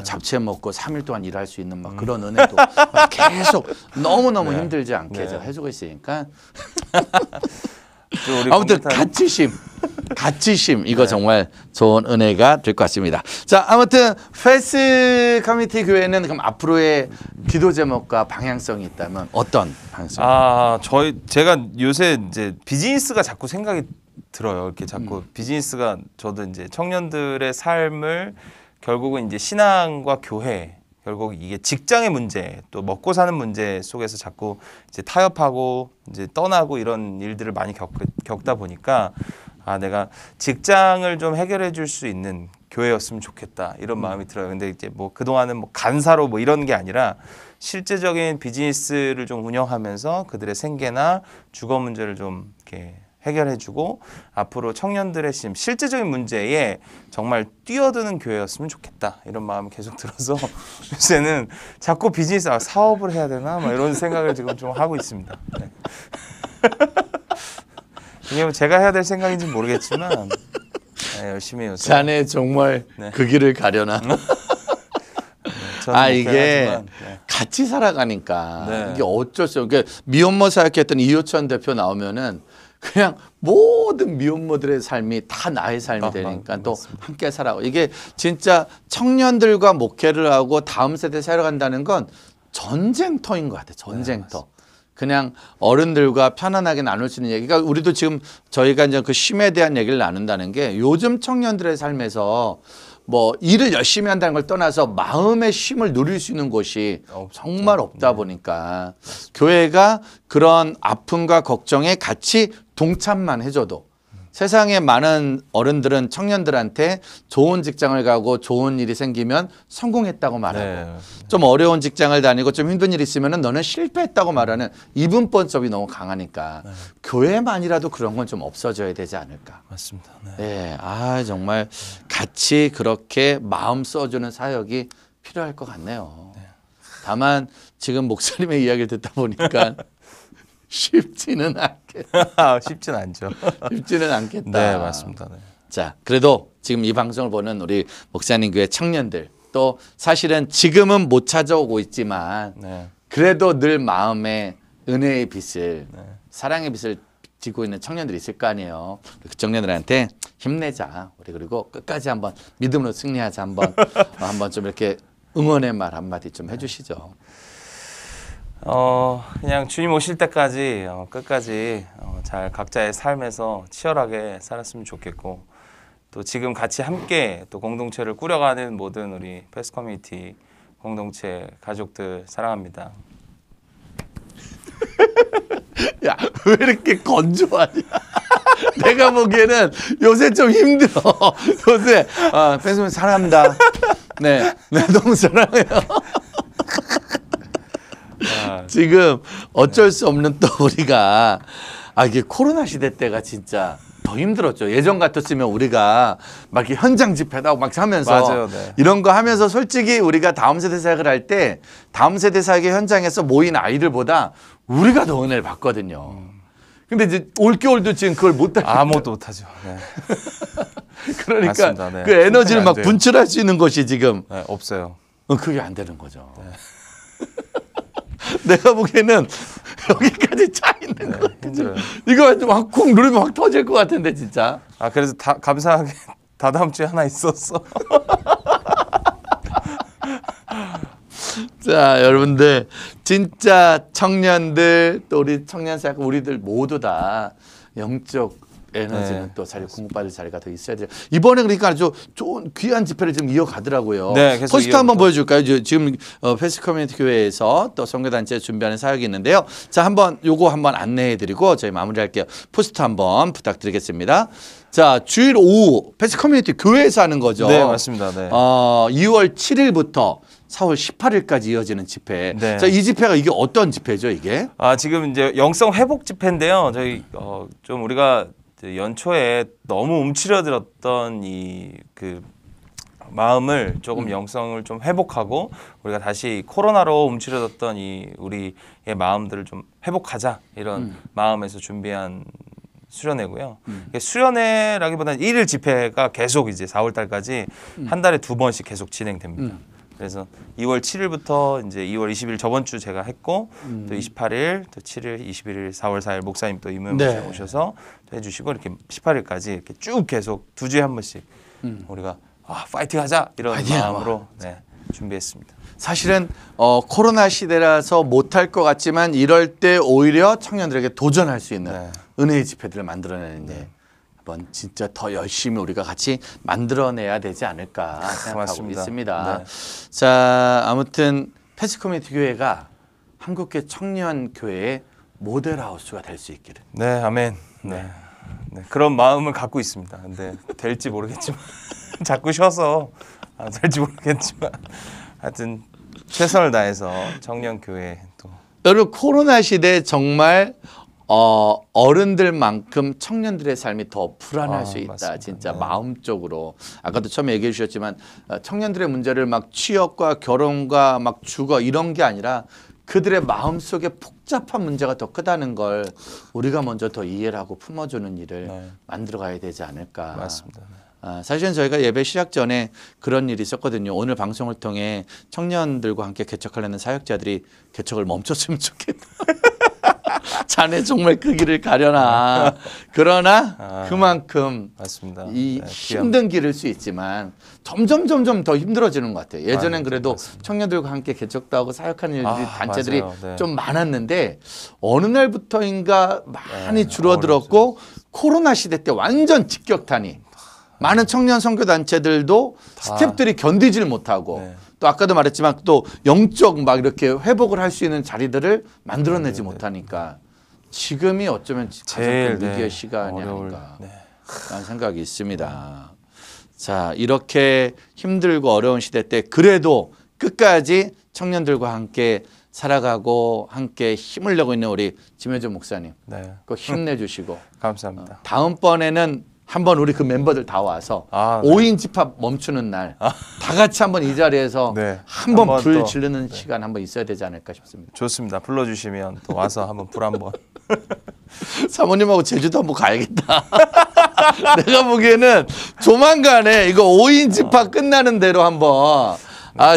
잡채 먹고 3일 동안 일할 수 있는 막 그런 은혜도 막 계속 너무너무 힘들지 않게 제가 해주고 있으니까 우리 아무튼 공부탄- 같이심 이거 정말 좋은 은혜가 될 것 같습니다. 자, 아무튼 페스 커뮤니티 교회는 그럼 앞으로의 기도 제목과 방향성이 있다면 어떤 방향성? 제가 요새 이제 비즈니스가 자꾸 생각이 들어요. 이렇게 자꾸 비즈니스가 저도 이제 청년들의 삶을 결국은 이제 신앙과 교회 결국 이게 직장의 문제 또 먹고 사는 문제 속에서 자꾸 이제 타협하고 이제 떠나고 이런 일들을 많이 겪다 보니까 내가 직장을 좀 해결해 줄 수 있는 교회였으면 좋겠다 이런 마음이 들어요. 근데 이제 뭐 그동안은 뭐 간사로 뭐 이런 게 아니라 실제적인 비즈니스를 좀 운영하면서 그들의 생계나 주거 문제를 좀 이렇게 해결해주고 앞으로 청년들의 실제적인 문제에 정말 뛰어드는 교회였으면 좋겠다 이런 마음이 계속 들어서 요새는 자꾸 비즈니스 사업을 해야 되나 막 이런 생각을 지금 좀 하고 있습니다. 네. 이게 뭐 제가 해야 될 생각인지 모르겠지만 열심히 요새 자네 정말 그 길을 가려나? 저는 이게 목표하지만, 같이 살아가니까 네. 이게 어쩔 수 없고 그러니까 미혼모 사역했던 이호천 대표 나오면은 그냥 모든 미혼모들의 삶이 다 나의 삶이 되니까 또 함께 살아가고 이게 진짜 청년들과 목회를 하고 다음 세대 살아간다는 건 전쟁터인 것 같아요. 전쟁터. 그냥 어른들과 편안하게 나눌 수 있는 얘기가 우리도 지금 저희가 이제 그 쉼에 대한 얘기를 나눈다는 게 요즘 청년들의 삶에서 뭐 일을 열심히 한다는 걸 떠나서 마음의 쉼을 누릴 수 있는 곳이 정말 없다 보니까 교회가 그런 아픔과 걱정에 같이 동참만 해줘도 세상에 많은 어른들은 청년들한테 좋은 직장을 가고 좋은 일이 생기면 성공했다고 말하고 좀 어려운 직장을 다니고 좀 힘든 일이 있으면 너는 실패했다고 말하는 이분법이 너무 강하니까 교회만이라도 그런 건 좀 없어져야 되지 않을까. 맞습니다. 네, 정말 같이 그렇게 마음 써주는 사역이 필요할 것 같네요. 다만 지금 목사님의 이야기를 듣다 보니까 쉽지는 않겠다. 쉽진 않죠. 쉽지는 않겠다. 네, 맞습니다. 네. 자, 그래도 지금 이 방송을 보는 우리 목사님 교회 청년들 또 사실은 지금은 못 찾아오고 있지만 그래도 늘 마음에 은혜의 빛을 사랑의 빛을 지고 있는 청년들이 있을 거 아니에요. 그 청년들한테 힘내자. 우리 그리고 끝까지 한번 믿음으로 승리하자. 한번 좀 이렇게 응원의 말 한마디 좀 해주시죠. 그냥 주님 오실 때까지 끝까지 잘 각자의 삶에서 치열하게 살았으면 좋겠고 또 지금 같이 함께 또 공동체를 꾸려가는 모든 우리 패스 커뮤니티 공동체 가족들 사랑합니다. 야, 왜 이렇게 건조하냐? 내가 보기에는 요새 좀 힘들어. 요새 패스맨 사랑합니다. 네, 너무 사랑해요. 지금 어쩔 수 없는 또 우리가 이게 코로나 시대 때가 진짜 더 힘들었죠. 예전 같았으면 우리가 막 이렇게 현장 집회도 하고 막 하면서 맞아요, 이런 거 하면서 솔직히 우리가 다음 세대 사역을 할 때 다음 세대 사역의 현장에서 모인 아이들보다 우리가 더 은혜를 받거든요. 근데 이제 올겨울도 지금 그걸 못하니까 아무것도 못하죠. 네. 그러니까 맞습니다. 네. 그 에너지를 막 돼요. 분출할 수 있는 것이 지금 없어요. 그게 안 되는 거죠. 내가 보기에는 여기까지 차 있는 것 같아. 힘들어요. 이거 막 쿵 누르면 확 터질 것 같은데 진짜. 그래서 감사하게 다다음 주에 하나 있었어. 자, 여러분들 진짜 청년들 또 우리 청년 사역 우리들 모두 다 영적 에너지는 네, 또 자리 공부받을 자리가 더 있어야 돼요. 이번에 그러니까 아주 좋은 귀한 집회를 지금 이어가더라고요. 네, 계속 포스터 한번 이어가고. 보여줄까요? 지금 패스 커뮤니티 교회에서 또 선교단체 준비하는 사역이 있는데요. 자, 한번 요거 한번 안내해드리고 저희 마무리할게요. 포스터 한번 부탁드리겠습니다. 자, 주일 오후 패스 커뮤니티 교회에서 하는 거죠. 네, 맞습니다. 네. 2월 7일부터 4월 18일까지 이어지는 집회. 네. 자, 이 집회가 이게 어떤 집회죠, 이게? 지금 이제 영성 회복 집회인데요. 저희 좀 우리가 연초에 너무 움츠러들었던 이 그 마음을 조금 영성을 좀 회복하고 우리가 다시 코로나로 움츠러졌던 이 우리의 마음들을 좀 회복하자 이런 마음에서 준비한 수련회고요. 이게 수련회라기보다는 일일 집회가 계속 이제 4월 달까지 한 달에 2번씩 계속 진행됩니다. 그래서 2월 7일부터 이제 2월 20일 저번 주 제가 했고 또 28일, 또 7일, 21일, 4월 4일 목사님 또 임무 네. 오셔서 또 해주시고 이렇게 18일까지 이렇게 쭉 계속 2주에 한 번씩 우리가 파이팅하자 이런 파이팅! 마음으로 네, 준비했습니다. 사실은 코로나 시대라서 못할 것 같지만 이럴 때 오히려 청년들에게 도전할 수 있는 네. 은혜의 집회들을 만들어내는데 한번 진짜 더 열심히 우리가 같이 만들어내야 되지 않을까 생각하고 맞습니다. 있습니다. 네. 자, 아무튼 패스 커뮤니티 교회가 한국계 청년 교회의 모델하우스가 될 수 있기를. 네, 아멘. 네. 네, 그런 마음을 갖고 있습니다. 근데 될지 모르겠지만 자꾸 쉬어서 될지 모르겠지만 하여튼 최선을 다해서 청년 교회 또 여러분 코로나 시대 정말 어른들만큼 청년들의 삶이 더 불안할 수 있다. 맞습니다. 진짜 네. 마음적으로. 아까도 처음에 얘기해 주셨지만 청년들의 문제를 막 취업과 결혼과 막 주거 이런 게 아니라 그들의 마음속에 복잡한 문제가 더 크다는 걸 우리가 먼저 더 이해를 하고 품어주는 일을 네. 만들어 가야 되지 않을까. 맞습니다. 네. 사실은 저희가 예배 시작 전에 그런 일이 있었거든요. 오늘 방송을 통해 청년들과 함께 개척하려는 사역자들이 개척을 멈췄으면 좋겠다. 자네 정말 그 길을 가려나. 그러나 그만큼 맞습니다. 이 네, 힘든 길일 수 있지만 점점 더 힘들어지는 것 같아요. 예전엔 그래도 맞습니다. 청년들과 함께 개척도 하고 사역하는 일들이 단체들이 맞아요. 네. 좀 많았는데 어느 날부터인가 많이 네, 줄어들었고 코로나 시대 때 완전 직격탄이 많은 청년 선교 단체들도 스태프들이 견디질 못하고 네. 또 아까도 말했지만 또 영적 막 이렇게 회복을 할 수 있는 자리들을 만들어내지 못하니까 지금이 어쩌면 가장 큰 위기의 시간이 아닌가 라는 생각이 있습니다. 자, 이렇게 힘들고 어려운 시대 때 그래도 끝까지 청년들과 함께 살아가고 함께 힘을 내고 있는 우리 김혜준 목사님 네. 꼭 힘내주시고 감사합니다. 다음번에는 한번 우리 그 멤버들 다 와서 네. 5인 집합 멈추는 날 다 같이 한번 이 자리에서 네. 한번 한번 불 또, 지르는 시간 한번 있어야 되지 않을까 싶습니다. 좋습니다. 불러주시면 또 와서 한번 불 한번. 사모님하고 제주도 한번 가야겠다. 내가 보기에는 조만간에 이거 5인 집합 끝나는 대로 한번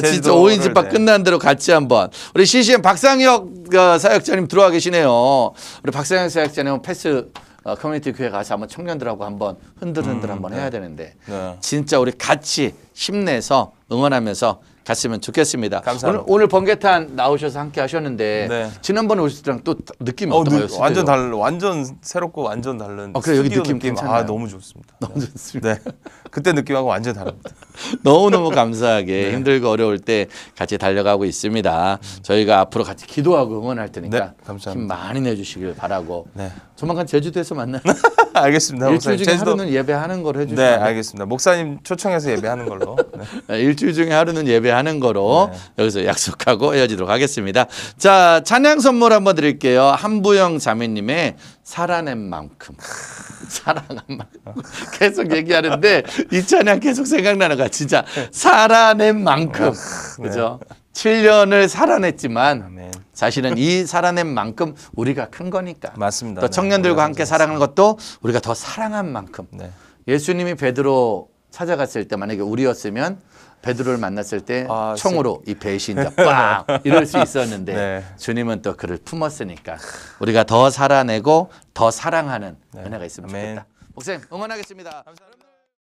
진짜 5인 집합 네. 끝난 대로 같이 한번 우리 CCM 박상혁 사역자님 들어와 계시네요. 우리 박상혁 사역자님은 패스 커뮤니티 교회 가서 한번 청년들하고 한번 흔들흔들 한번 해야 되는데 네. 진짜 우리 같이 힘내서 응원하면서 갔으면 좋겠습니다. 감사합니다. 오늘 번개탄 나오셔서 함께 하셨는데 네. 지난번에 오셨을 때랑 또 느낌이 어떤가요? 완전 완전 새롭고 완전 다른. 그래 여기 스튜디오 느낌 괜찮아요. 너무 좋습니다. 너무 좋습니다. 네. 그때 느낌하고 완전 다릅니다. 너무너무 감사하게 힘들고 어려울 때 같이 달려가고 있습니다. 저희가 앞으로 같이 기도하고 응원할 테니까 네, 감사합니다. 힘 많이 내주시길 바라고 네. 조만간 제주도에서 만나요. 알겠습니다. 일주일 중에 제주도. 하루는 예배하는 걸로 해주시면 네, 안 돼요? 알겠습니다. 목사님 초청해서 예배하는 걸로. 네. 일주일 중에 하루는 예배하는 거로 네. 여기서 약속하고 헤어지도록 하겠습니다. 자, 찬양 선물 한번 드릴게요. 한부영 자매님의 살아낸 만큼. 사랑한 만큼. 계속 얘기하는데 이 찬양 계속 생각나는 거야. 진짜 살아낸 만큼. 그죠? 7년을 살아냈지만 아멘. 사실은 이 살아낸 만큼 우리가 큰 거니까. 맞습니다. 또 네. 청년들과 함께 사랑하는 것도 우리가 더 사랑한 만큼. 네. 예수님이 베드로 찾아갔을 때 만약에 우리였으면 베드로를 만났을 때 총으로 이 배신자 빵 이럴 수 있었는데 네. 주님은 또 그를 품었으니까 우리가 더 살아내고 더 사랑하는 은혜가 있으면 아멘. 좋겠다. 목사님 응원하겠습니다. 감사합니다.